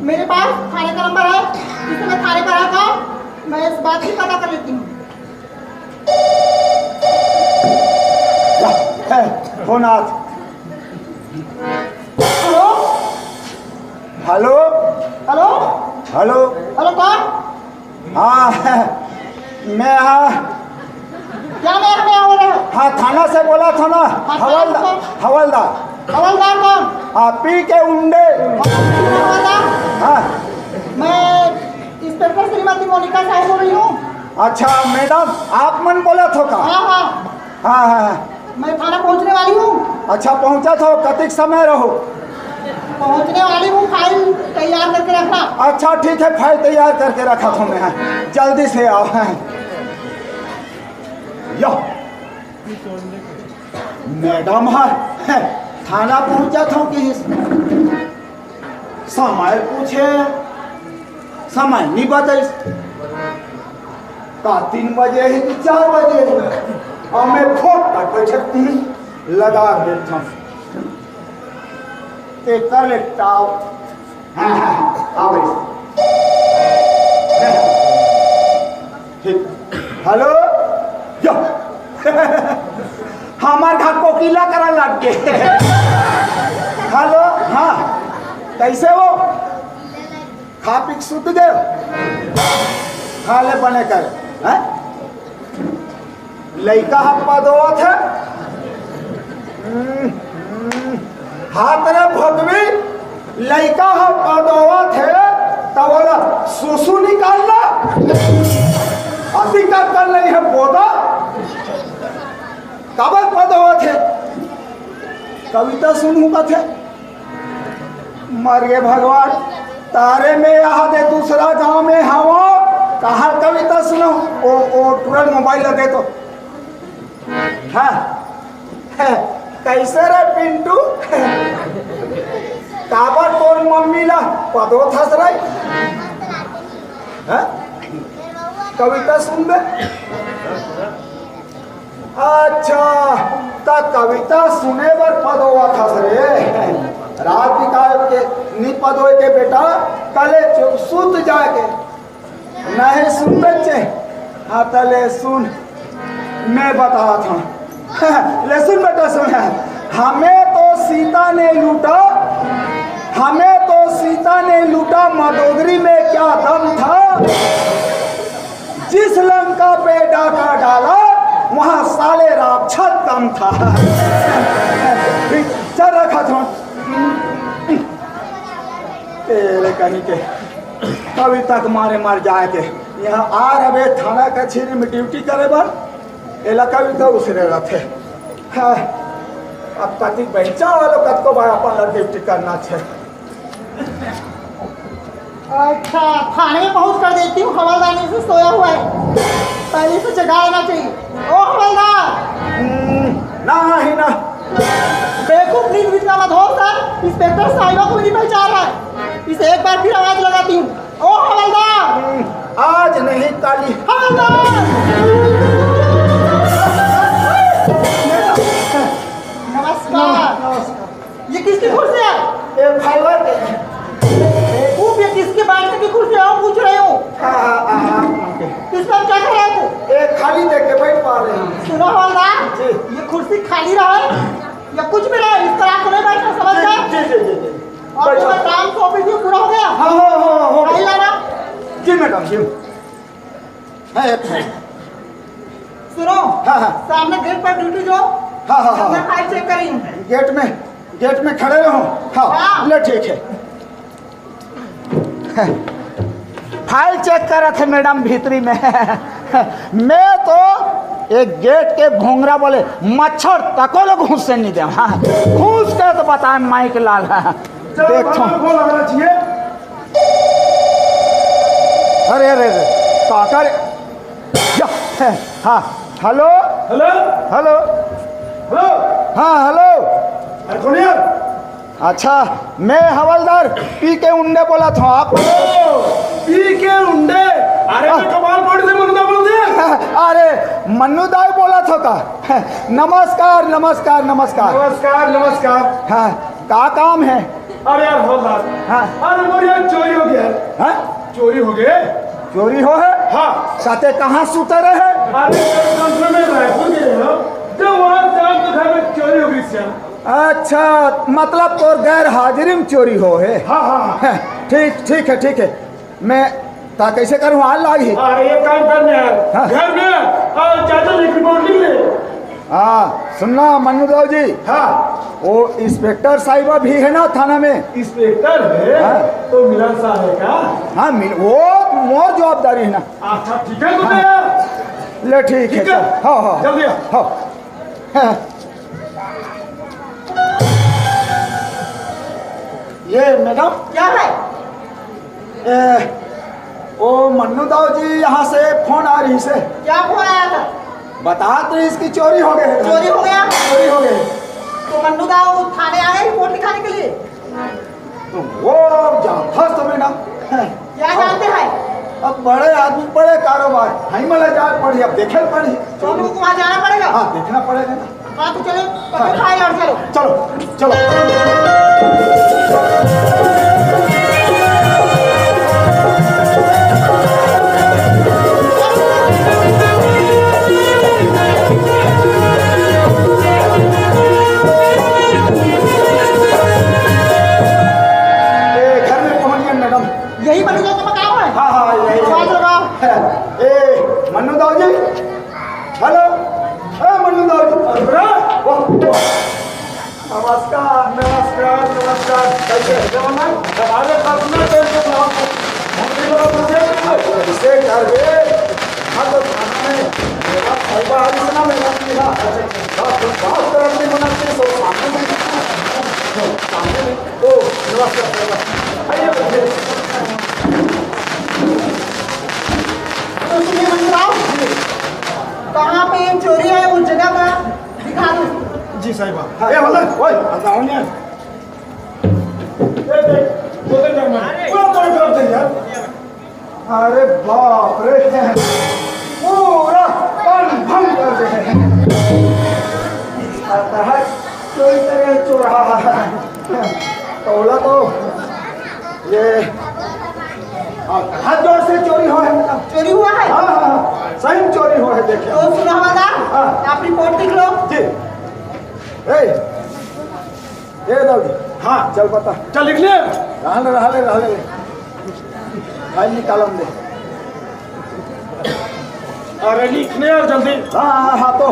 मेरे पास थाने का नंबर है, जिससे मैं थाने पर आकर मैं इस बात की पता कर लेती हूँ। फोन आज। Hello hello hello hello hello कौन? हाँ मैं क्या मैं बोल रहे हो? हाँ थाना से बोला था ना। हवलदार हवलदार हवलदार कौन? हाँ पी के उंडे। हवलदार हाँ मैं इंस्पेक्टर श्रीमती मोनिका साहू बोल रही हूँ। अच्छा मैडम आप मन बोला था का? हाँ हाँ हाँ हाँ मैं थाना पहुँचने वाली हूँ। अच्छा पहुँचा था, कतिक समय रहो? पहुँचने वाली हूँ, फाइल तैयार करके रखना। अच्छा ठीक है, फाइल तैयार करके रखा था मैं। जल्दी से आओ। यो मैडम है थाना पहुंचा था कि समय पूछे, समय नहीं बताई का 3 बजे है कि 4 बजे है। और मैं फोट तक बैठती लगा देता हूँ कर लेता हूँ। हेलो यो हमार घर को किला करा लग गए। हेलो हाँ कैसे हो? खा पी सुध गए? खा ले बने कर लड़का हप्पा दो थे हाथ रे भगवी लड़का हप्पा दो थे तब बोला सुसु निकालना अधिकार कर रही है बोदा कबर पद थे कविता सुनू कथे मर गए भगवान तारे में यहाँ दे दूसरा गांव में हवा कहा कविता सुनो ओ तुरंत मोबाइल लगे तो हाँ कैसे रे पिंटू काबर तोर मम्मी ला पदो थस रही कविता सुन बे अच्छा ता कविता सुने बर पदोवा थस रे रात बिकाए के नी पदोए के बेटा कले सुत जाके नहीं सुन बच्चे हाँ तले सुन मैं बता था ले सुन बेटा सुन हमें तो सीता ने लूटा मदोदरी में क्या दम था जिस लंका पे डाका डाला वहां साले राक्षस दम था चल रखा था तेरे कहीं के कभी तक मारे मार जाए के यहाँ आ रहे थाना कचहरी में ड्यूटी करे बर इलाका भी तो उसरे रहते अब कति बच्चा वालों कत को भाई अपन ड्यूटी करना है। अच्छा थाने में पहुंच कर देती हूँ हवलदार से सोया हुआ है पहले से जगा लेना चाहिए। ओ हवलदार ना ही ना बेवकूफ नींद बितना मत हो सर इंस्पेक्टर साहिबा को नहीं पहचान रहा है इसे एक बार फिर आवाज लगाती हूँ। ओ हवलदार आज नहीं काली नमस्कार ये किसकी कुर्सी है? ये फाइबर के ये किसके बैठने की कुर्सी है पूछ रही हूँ। किस पर क्या कर रहे थे? एक खाली देख के बैठ पा रहे हैं। सुनो हवलदार ये कुर्सी खाली रहे या कुछ भी रहे इस तरह को नहीं बैठना समझ गए? जी और तुम्हारा काम सौंपी थी पूरा हो गया? हाँ नहीं लाना जी मैडम जी सुनो सामने गेट पर ड्यूटी जो मैं फाइल चेक कर रही हूँ। गेट में खड़े रहो। हाँ ले ठीक है फाइल चेक कर रहे थे मैडम भीतरी में मैं तो एक गेट के घोंगरा बोले मच्छर तको लोग घूस से नहीं दे हाँ घूस के तो बताए माइक लाल देखो अरे काकर हाँ हेलो हेलो हेलो हेलो हाँ हेलो अरे कौन यार? अच्छा मैं हवलदार पी के उंडे बोला था आप पी के उंडे अरे मैं कमाल पड़ से मनुदा बोल दे अरे मन्नूदाई बोला था का नमस्कार नमस्कार नमस्कार नमस्कार नमस्कार हाँ का काम है? अरे यार हवलदार हाँ अरे मोर यार चोरी हो गया हाँ चोरी हो गए चोरी हो है हाँ साथे कहाँ सुते रहे? अरे कंट्रोल में रायपुर गए हो जो वहाँ जाम तो घर में चोरी हो गई सर। अच्छा मतलब तो गैर हाजिरी में चोरी हो है? हाँ ठीक है मैं ता कैसे करूँ हाल लागी? अरे ये काम करने यार घर में और चाचा लिख रिपोर्ट लिख ले। हाँ सुनना मन्नूदाव जी हाँ वो इंस्पेक्टर साहिबा भी है ना थाना में? इंस्पेक्टर है हाँ। तो मिलन साहब है का? हाँ वो मोर जवाबदारी है ना। अच्छा ठीक है तो यार ले ठीक है हाँ जल्दी हाँ ये मैडम क्या है? ओ मन्नूदाव जी यहाँ से फोन आ रही से क्या फोन आया था? बता तो इसकी चोरी हो गई। चोरी हो गया? चोरी हो गई तो मन्नू दाऊ थाने आ गए रिपोर्ट लिखाने के लिए? तो वो जानता तो मैडम क्या जानते हैं? अब बड़े आदमी बड़े कारोबार हाई मला जान पड़ी अब देखे पड़ी तो हम लोग को वहाँ जाना पड़ेगा? हाँ देखना पड़ेगा ना। हाँ तो चलो पकड़ फाइल और चलो घर में पहुंच गए मैडम। यही मन्नू दाऊ का मकान है? हाँ यही आवाज लगाओ। ए मन्नूदाव जी हेलो मन्नूदाव जी नमस्कार कैसे हमारे पास में इसे कर दे हाँ तो खाना में मेरा साहिबा आज इतना मेहनत किया बात करने मना से सो सामने आइए बैठिए। तो सुनिए मंगराव, कहाँ पे चोरी है उस जगह का दिखा दो। जी साहिबा ए वाला ओए बताओ ने ए देख बोले ना मैं पूरा तोड़ कर दे यार। अरे बाप रे, पूरा पन भंग कर दे। चोरी करे चोरा तोला तो ये हाथ जोर से चोरी हुआ है। चोरी हुआ है? हाँ हाँ सही चोरी हुआ है। देखिए तो सुनो हमारा, आप रिपोर्ट लिख लो। जी ए दाऊदी, हाँ चल बता। चल लिख ले रहले फाइल निकालम दे। अरे लिखने यार जल्दी। हाँ तो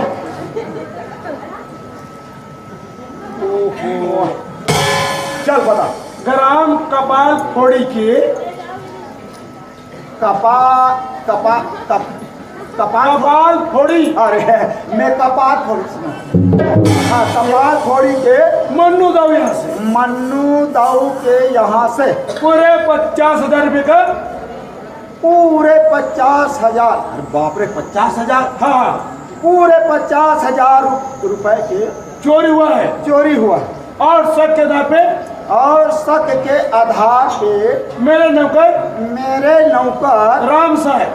चल बता। ग्राम कपाल फोड़ी के कपाल फोड़ी। अरे मैं कपाल फोड़ी सुना। हाँ कपाल फोड़ी के मन्नू दाऊ यहाँ से मन्नू दाऊ के यहाँ से पूरे 50,000 रुपए का पूरे 50,000। अरे बाप रे 50,000। हाँ पूरे 50,000 रुपए के चोरी हुआ है। चोरी हुआ है। और शक के आधार पे और शक के आधार पे मेरे नौकर राम साहब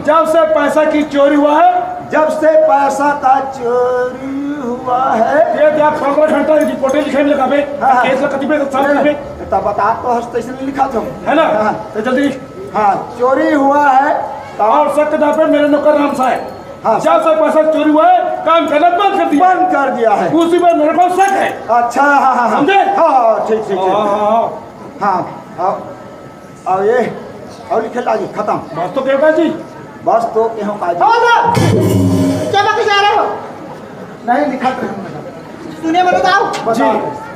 जब से पैसा की चोरी हुआ है जब से पैसा का चोरी हुआ है। ये क्या 15 घंटा रिपोर्टें लिखे लगा पे हाँ। केस लगा पे साहब पे तब बता तो स्टेशन में लिखा था है ना। हाँ। तो जल्दी लिख। हाँ चोरी हुआ है और शक के आधार पे मेरे नौकर राम साहब हाँ। जब से पैसा चोरी हुआ है काम करना बंद कर दिया है। उसी पर मेरे को शक है। अच्छा हाँ समझे? हाँ ठीक हाँ और ये और लिखे लागी खत्म। बस तो क्या जी बस तो क्यों का क्या बाकी जा रहे हो? नहीं लिखा सुनिए मंगराव, जी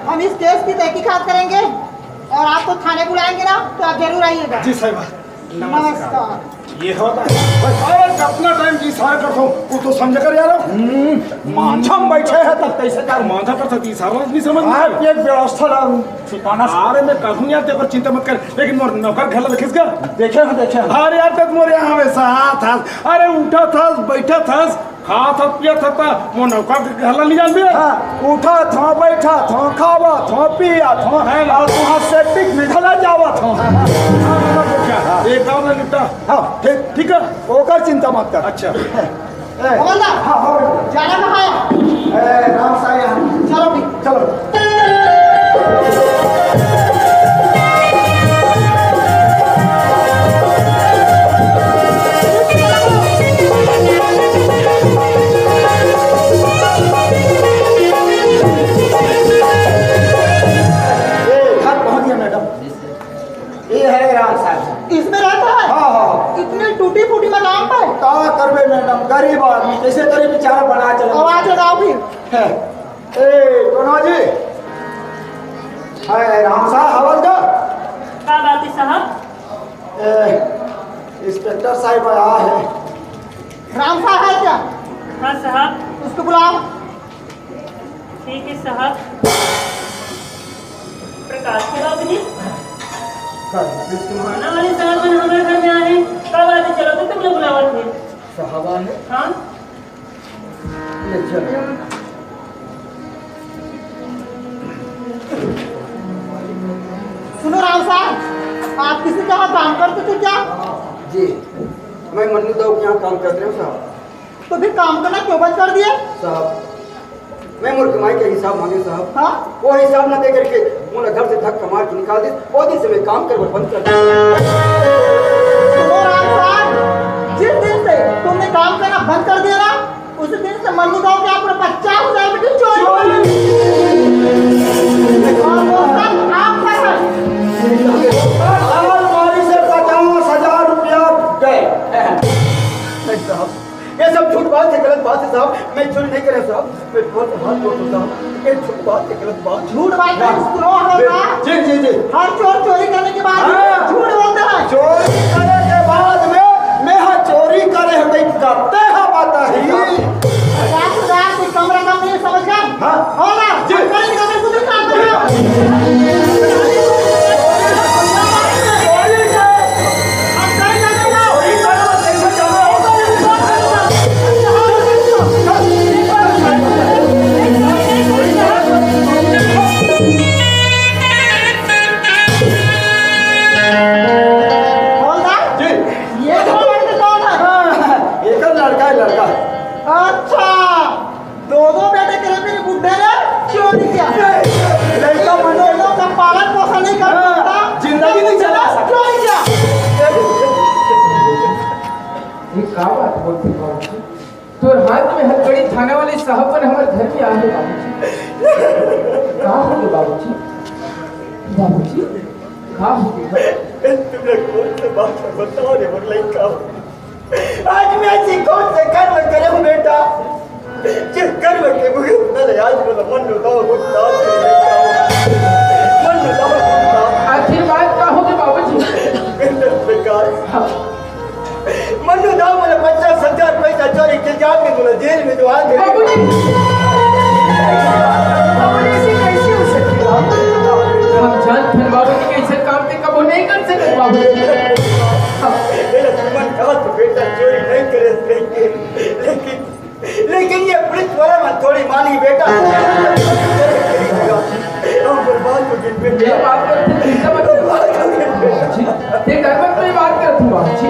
हम इस केस की तहकीकात करेंगे और आपको थाने बुलाएंगे ना, तो आप जरूर आइएगा। जी साहिबा नमस्कार। ये होता है अरे अपना टाइम की सारा करता हूँ वो तो समझ कर यार माछा में बैठे हैं तब कैसे कर माथा पर सकती सारा नहीं समझ में आप एक व्यवस्था ठिकाना अरे मैं कहूँ यार तेरे को चिंता मत कर लेकिन मोर नौकर घर देखिस का देखे अरे यार तक मोर यहाँ हमेशा था अरे उठा था बैठा था खा था पिया था वो नौकर घर ले जान भी उठा था बैठा था खावा था पिया था और वहाँ से पिक में घला जावा था। एक गाँव में निपटा हाँ ठीक है ओकर चिंता मत कर। अच्छा हवलदार, हाँ जाना कहाँ है? राम साहब चलो ठीक। चलो इसमें रहता है? हाँ इतनी टूटी फूटी मकान पर का करबे मैडम, गरीब आदमी कैसे करे बेचारा बना चले। आवाज लगाओ फिर। ए दोनों जी है राम साहब हवलदार क्या बात है साहब? इंस्पेक्टर साहब आया है। राम साहब है क्या? हाँ साहब उसको बुलाओ। ठीक है साहब। प्रकाश के बाबू जी खाना वाले साहब हमारे घर में आए हैं। कब आते चलो तो तुम लोग बुलावत थे। साहब है हाँ ले चल। सुनो राम साहब, आप किसी का काम करते थे क्या? जी मैं मन्नू दाऊ के यहाँ काम करते हूँ साहब। तो फिर काम करना क्यों बंद कर दिए? साहब मैं मोर कमाई के हिसाब मांगे साहब। हाँ? वो हिसाब न दे करके मोला घर से धक्का मार के निकाल दे। वो दिन से मैं काम कर बंद कर दिया। सुनो राम साहब, जिस दिन से तुमने काम करना बंद कर दिया ना, उस दिन से मन्नू गाँव के आपने 50,000 रुपए की चोरी और वो सब आप पर है। अलमारी से 50,000 रुपया गए। नहीं साहब ये सब झूठ बात है, गलत बात है साहब। मैं चोरी नहीं करे साहब, मैं बहुत हाथ जोड़ता हूँ साहब। ये झूठ बात है, गलत बात। झूठ बात है, सुनो हवलदार, जी जी जी हर चोर चोरी करने के बाद हाँ। झूठ बोलते हैं। चोरी करे के बाद में मैं हाँ चोरी करे हम नहीं करते हैं बात है। 50,000 कोई कमरा कम नहीं समझ गए? हाँ। हवलदार, जी। कल निकल के कुछ काम करो। अच्छा, दो बेटे करे मेरे बुड्ढे ने चोरी किया। लड़का दोनों का पालन पोषण नहीं कर सकता, जिंदगी नहीं चला सकता। चोरी किया। ये क्या बात बोलते बाबूजी? तो हाथ में हथकड़ी थाने वाले साहब पर हमारे घर में आ गए बाबूजी। कहाँ हो गए बाबूजी? बाबूजी कहाँ हो गए? तुमने कौन से बात बताओ रे वो लड़का? आज मैं ऐसी कौन से कर्म करे हूँ बेटा, जिस कर्म के मुझे मैंने आज बोला मन उदाओ गुस्सा मन उदाओ गुस्सा। आखिर बात क्या होगी बाबूजी? हाँ। मन उदाओ बोले 50,000 पैसा चोरी के जाम में बोला जेल में जो आ गए। बाबूजी कैसे हो सकती है? हम जानते हैं बाबूजी के ऐसे काम पे कबो नहीं कर सकते बाबूजी। मेरा मन कहा तो बेटा चोरी नहीं करे, लेकिन ये पुलिस वाला मैं थोड़ी मानी बेटा। हम बर्बाद हो गए बेटा। ये बात करते हैं चिंता मत करो बाबूजी। ये घर पर कोई बात करती हूँ बाबूजी।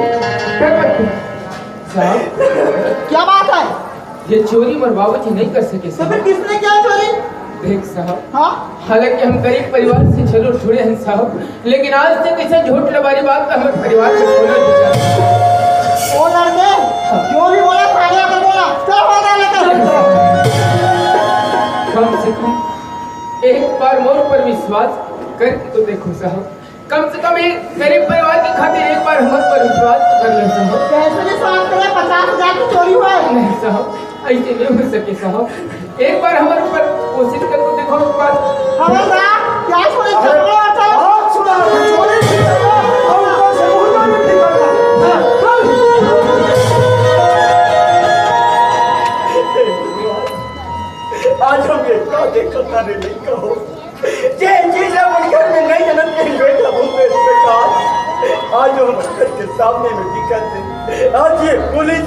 क्या करते हैं साहब? क्या बात है? ये चोरी मर बाबूजी नहीं कर सके तो फिर साहब। किसने किया चोरी? देख साहब, हाँ? हालांकि हम गरीब परिवार से जरूर जुड़े हैं साहब, लेकिन आज तक ऐसा झूठ लबारी बात का हमारे परिवार में बोला नहीं जाता। वो लड़के जो भी बोला सारे आकर बोला, चल होगा लेकर। कम से कम एक बार मोर पर विश्वास करके तो देखो साहब। कम से कम एक गरीब परिवार की खातिर एक बार हम पर विश्वास तो कर ले साहब। कैसे विश्वास करे? 50,000 की चोरी हुआ है। नहीं साहब, ऐसे नहीं हो सके साहब। एक बार हमारे ऊपर कोशिश कर तो देखो एक बार। हवलदार, क्या चोरी कर रहे हो? अच्छा। हाथ छुड़ा, चोरी नहीं करना, और ऊपर से मुर्गा नहीं करना। आज हम ये क्या देखो तारे नहीं कहो, जे चीजें मन घर में नहीं जन्म के बेटा भूखे बेटा, आज हम घर के सामने में दिक्कत है। आज ये पुलिस,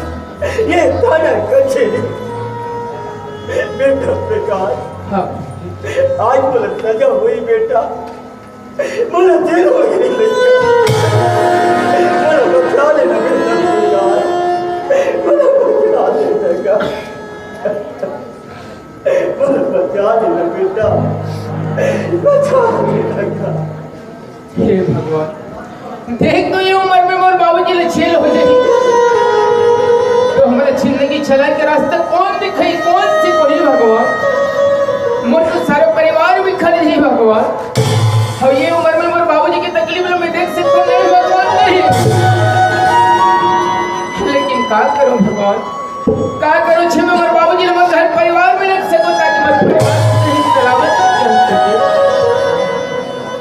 ये थाना कचहरी बेटा बेकार। हाँ आज बोला सजा हुई बेटा, बोला जेल हो गई बोला बचा लेना बेटा बेकार, बोला बचा लेना बोला बचा लेना बेटा, बचा लेना। हे भगवान, देख तो ये उम्र में मोर बाबूजी ले छेल हो जाए तो हमारे जिंदगी चलाने का रास्ता कौन दिखाई, कौन से कोई भगवान। मोर तो सारे परिवार भी खड़े ही भगवान, और ये उम्र में मोर बाबूजी की तकलीफ में देख सकता नहीं भगवान नहीं। लेकिन क्या करूं भगवान, क्या करूं? छे में मोर बाबूजी ने घर परिवार में रख सको ताकि मोर परिवार सही सलामत चल सके।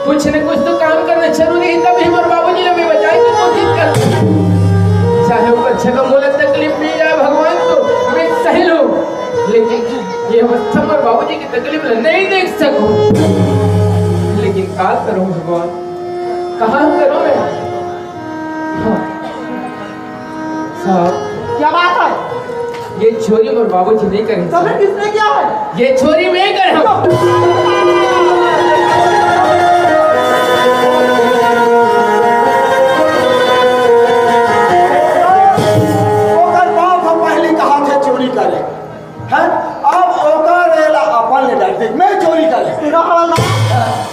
कुछ न कुछ तो काम करना जरूरी है, तभी मोर बाबूजी ने मैं बचाने की कोशिश कर, चाहे वो अच्छा का मोला तकलीफ मिल जाए भगवान तो हमें सही लो, लेकिन ये अवस्था मोर बाबूजी की तकलीफ नहीं देख सकूं। लेकिन क्या करूं भगवान, कहाँ करूं मैं? हाँ। साहब, क्या बात है? ये चोरी मोर बाबूजी नहीं करेंगे। तो फिर किसने किया है? ये चोरी मैं कर रहा हूं। मैं चोरी करे। सुनो हवलदार,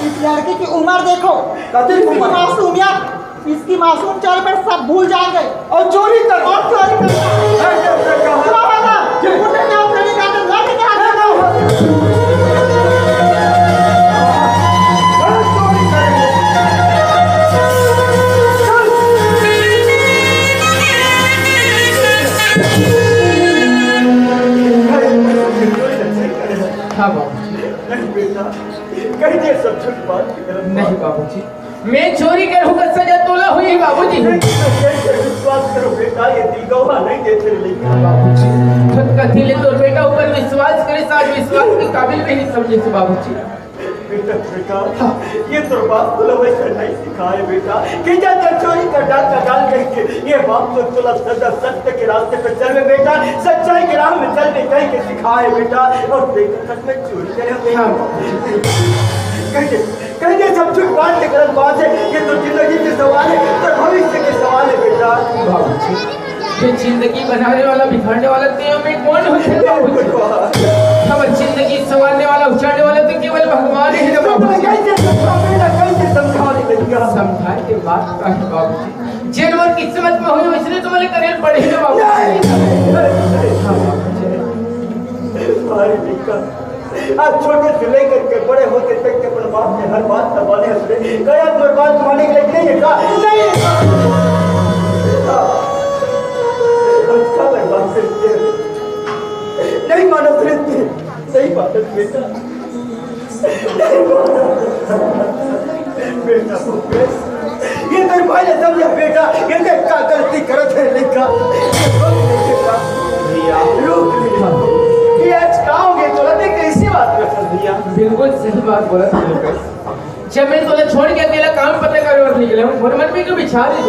इस लड़की की उम्र देखो, कतई इसकी उम्र? मासूमियत, इसकी मासूम चेहरे पर सब भूल जाएंगे और चोरी कर और चोरी करना। सुनो हवलदार, मुझे क्या चोरी करना, लड़के के हाथ में हाँ बाबूजी। नहीं बेटा, कहीं ये सब झूठ बात नहीं बाबूजी, मैं चोरी करूँगा सजा तोला हुई बाबूजी। विश्वास करो बेटा, ये दिल गवा नहीं देते लेकिन बाबूजी खुद का दिल तो बेटा ऊपर विश्वास करे, साथ विश्वास के काबिल भी नहीं समझे से बाबूजी। बेटा बेटा ये तो बाप तुला वैसा नहीं सिखाए बेटा कि जब चोरी का डाल करके ये बाप तो तुला सदा सत्य के रास्ते पर चले बेटा, सच्चाई के राह में चलने कहीं के सिखाए बेटा। और बेटा सच में चोरी करे कहीं सब कुछ बात के गलत बात है, ये तो जिंदगी के सवाल है, तो भविष्य के सवाल है बेटा। ये जिंदगी बनाने वाला बिगाड़ने वाला तेरे में कौन होता है बाबूजी? अब जिंदगी संवारने वाला उछाड़ने वाला तो केवल भगवान ही है बाबूजी। कैसे समझाने लगा? समझाए के बात का है बाबूजी, जिनवर किस्मत में हुई इसलिए तुम्हारे करेल पड़े हैं बाबूजी। आज छोटे से लेकर के बड़े होते तक के अपने बाप ने हर बात दबाने हंसते गया, तुम्हारी बात मानने के लिए नहीं है का नहीं नहीं मानो नहीं मानो बेटा बेटा ये तो भाई ने समझा बेटा, ये क्या गलती करत है लिखा ये आज कहोगे तो लगे कैसी बात कर दिया? बिल्कुल सही बात बोला तुमने। जब मैं तुम्हें छोड़ के अकेला काम पता कर और निकला हूँ और मन में कभी विचार ही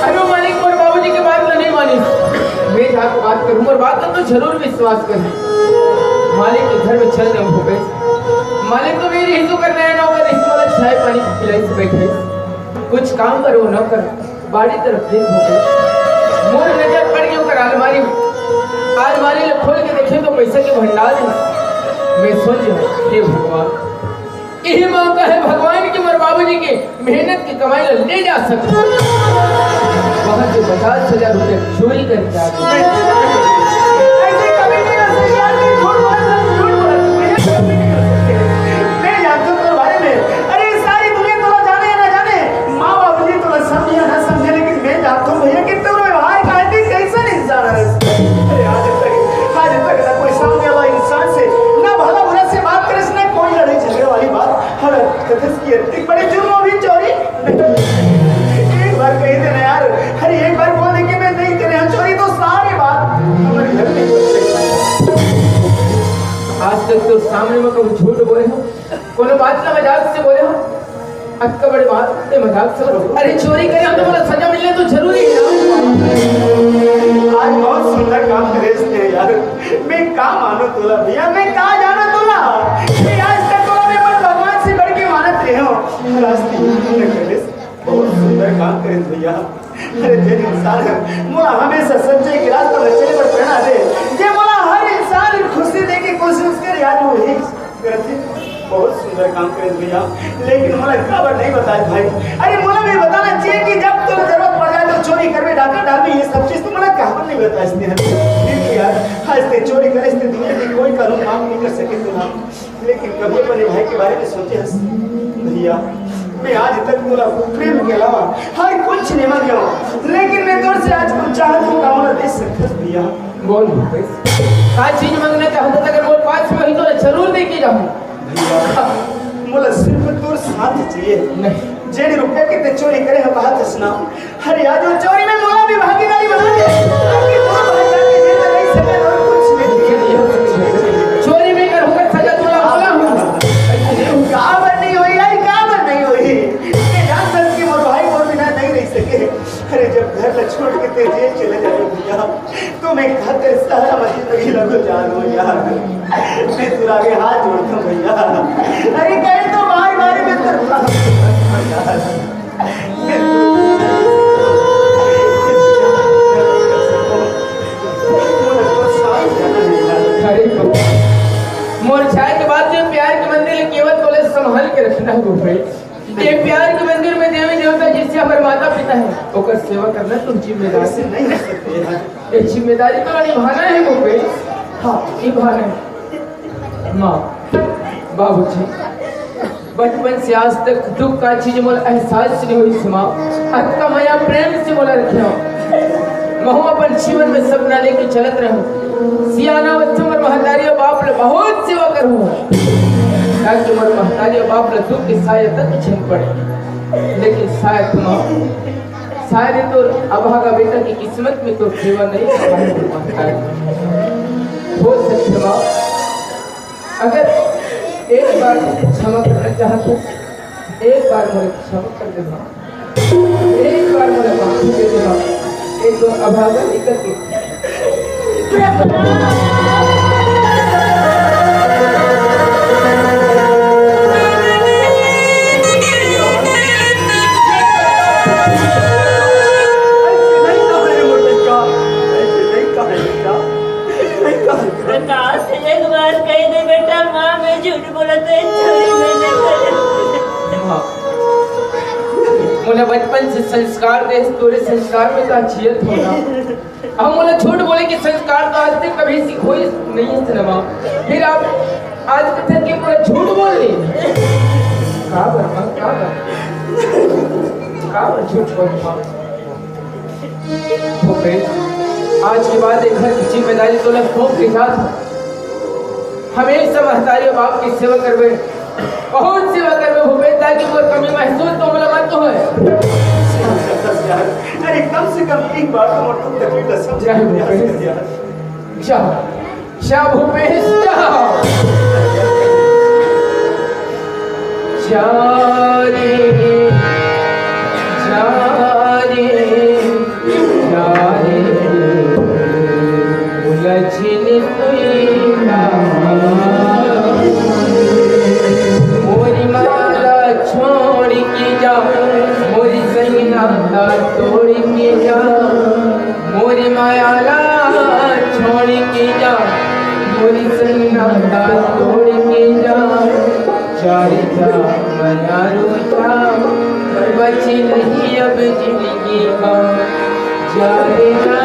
अरे मालिक और बाबूजी की बात तो नहीं मानी, मैं जहाँ बात करूँ और बात तो जरूर विश्वास कर मालिक के घर में चल रहे भूपेश। मालिक तो मेरी हिंदू करना है नौकर हिंदू वाला चाय पानी पिलाई से बैठे कुछ काम करो न कर बाड़ी तरफ देख भूपेश। मोर नजर पड़ गई ऊपर अलमारी में, अलमारी खोल के देखे तो पैसा के भंडार है। मैं सोच हे भगवान यही मौका है भगवान की और बाबूजी की मेहनत की कमाई ले जा सकते वहां से 50,000 रुपए चोरी करके आ गए। एक बड़े जुर्म भी चोरी एक बार कही देना यार, अरे एक बार बोल दे कि मैं नहीं करे चोरी तो सारी बात हमारे घर में। आज तक तो सामने में कभी झूठ बोले हो, कोनो बात ना मजाक से बोले हो, अब का बड़े बात ने मजाक से बोले। अरे चोरी करे हम तो बोला सजा मिलने तो जरूरी है। आज बहुत सुंदर काम करे इसने यार, मैं का मानो तोला भैया, मैं का जाना तोला आज तक तो मैं भगवान से बढ़ के मानत रहे हो रास्ते बहुत सुंदर काम करे भैया। अरे जे इंसान मोला हमेशा सच्चाई के रास्ते पर चले पर प्रेरणा दे, जे मोला हर इंसान खुशी दे की कोशिश करे यार वो ही करते बहुत सुंदर काम करे भैया। लेकिन मोला खबर नहीं बताए भाई, अरे मोला भी बताना चाहिए कि जब तो जरूरत पड़ जाए तो चोरी करवे डाका डालवे ये सब चीज तो मोला खबर नहीं बताते हैं यार। आज ते चोरी करे इस दुनिया की कोई कानून माफ नहीं कर सके तो हम, लेकिन कभी अपने भाई के बारे में सोचे भैया मैं आज तक पूरा प्रेम के अलावा हर कुछ नहीं मांगा, लेकिन मैं तोर से आज कुछ चाहता हूँ कामना दे सकता भैया। बोल आज चीज मांगना चाहता था अगर बोल पास में वही तो जरूर दे के जाऊँ भैया। मोला सिर्फ तोर साथ चाहिए नहीं जेने रुपए के ते चोरी करे हम बात सुना, अरे आज वो चोरी में मोला भी भागीदारी बना दे ताकि तोरा भाई जाके जेल में नहीं सके और कुछ नहीं चोरी में कर होकर सजा तोला बोला हूँ काबर नहीं हुई यार, काबर नहीं हुई ये जान सक कि मोर भाई मोर बिना नहीं रह सके। अरे जब घर से छोड़ के ते जेल चले जाए भैया तो मैं खातिर सारा जिंदगी लगो जान हो यार, मैं तुरा आगे हाथ जोड़ता हूँ भैया। अरे कहे तो भाई बारे में मोर चाय के बाद जो प्यार के मंदिर केवल तोले संभाल के रखना है रुपए। ये प्यार के मंदिर में देवी देवता जिससे हमारे माता पिता है ओकर सेवा करना तुम जिम्मेदारी से नहीं कर सकते हैं। ये जिम्मेदारी तो निभाना है रुपए। हाँ निभाना है। माँ बाबूजी बचपन से आज तक दुख का चीज मोला एहसास नहीं हुई माँ, अक्का माया प्रेम से मोला रखे हो महू अपन जीवन में सपना लेके चलत रहूं, सियाना बच्चों और महतारी और बाप ले बहुत सेवा करूं ताकि मोर महतारी और बाप ले दुख की शायद तक झेल पड़े। लेकिन शायद शायद तो अभागा बेटा की किस्मत में तो सेवा नहीं हो सकती माँ। अगर एक बार क्षमा करना चाहता हूँ, एक बार मुझे क्षमा कर देना, एक बार मुझे माफ दे देना, एक अभागा निकल के प्रकाश एक बार कह दे बेटा, माँ मैं झूठ बोला तो चोरी मैंने करी। मुझे बचपन से संस्कार दे, तोरे संस्कार में तो अच्छियत होना। हम मुझे झूठ बोले कि संस्कार तो आज तक कभी सीखो ही नहीं है सिनेमा, फिर आप आज कथन के पूरा झूठ बोल ली। का झूठ बोल भूपेश, आज के बाद एक घर की जिम्मेदारी तो लग खूब के साथ हमेशा महतारी बाप की सेवा करवे, बहुत सेवा करवे भूपेश, ताकि कोई कमी महसूस तो मतलब मत हो। अरे कम से कम एक बार तो मतलब तकलीफ का समझा है भूपेश। जाओ जाओ भूपेश जाओ। जारे जारे जारे उलझन तुइला मोरी माला छोड़ के जा, मोरी सैना तोड़ के जा, मोरी माला छोड़ के जा, मोरी सैना तोड़ के जा, जारे जा मना रोता बची नहीं अब जिंदगी का, जारे जा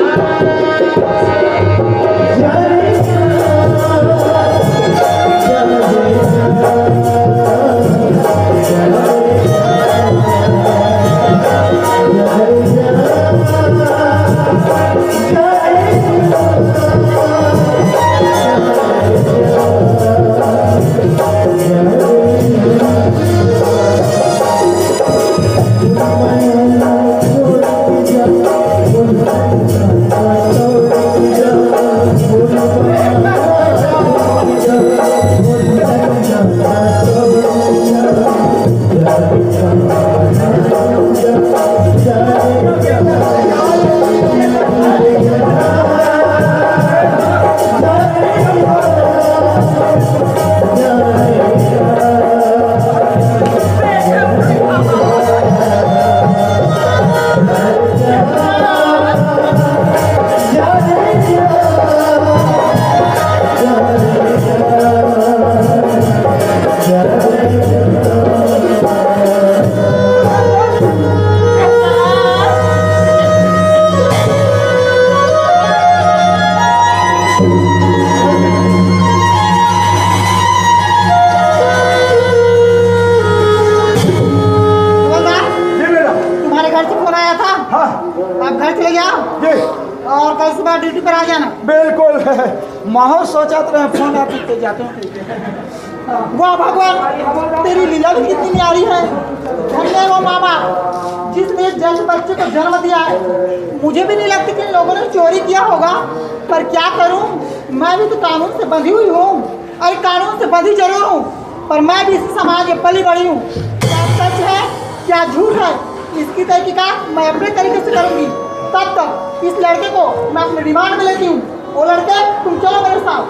ड्यूटी पर आ जाना। बिल्कुल माहौल सोचा तो फोन आप जाते हैं। वाह भगवान, तेरी लीला भी कितनी न्यारी है। धन्य वो माँ बाप जिसने जन्म बच्चे को जन्म दिया है। मुझे भी नहीं लगता कि इन लोगों ने चोरी किया होगा, पर क्या करूं, मैं भी तो कानून से बंधी हुई हूँ। अरे कानून से बंधी जरूर हूँ, पर मैं भी इस समाज में पली बड़ी हूँ। क्या सच है क्या झूठ है, इसकी तहकीकात मैं अपने तरीके से करूँगी। तब तक इस लड़के को मैं अपने रिमांड में लेती हूँ। वो लड़के तुम चलो मेरे साथ।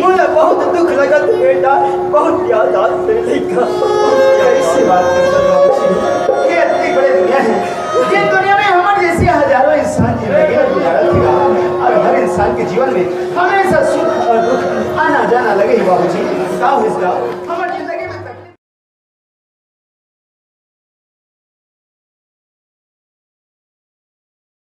मुझे बहुत दुख लगा तो बेटा, बहुत याद आती लिखा। कैसी बात करता ये इतनी बड़ी दुनिया है, ये दुनिया में हमारे जैसे हजारों इंसान जिंदगी में गुजारा था, और हर इंसान के जीवन में हमेशा सुख और दुख आना जाना लगे ही। बाबूजी क्या हो इसका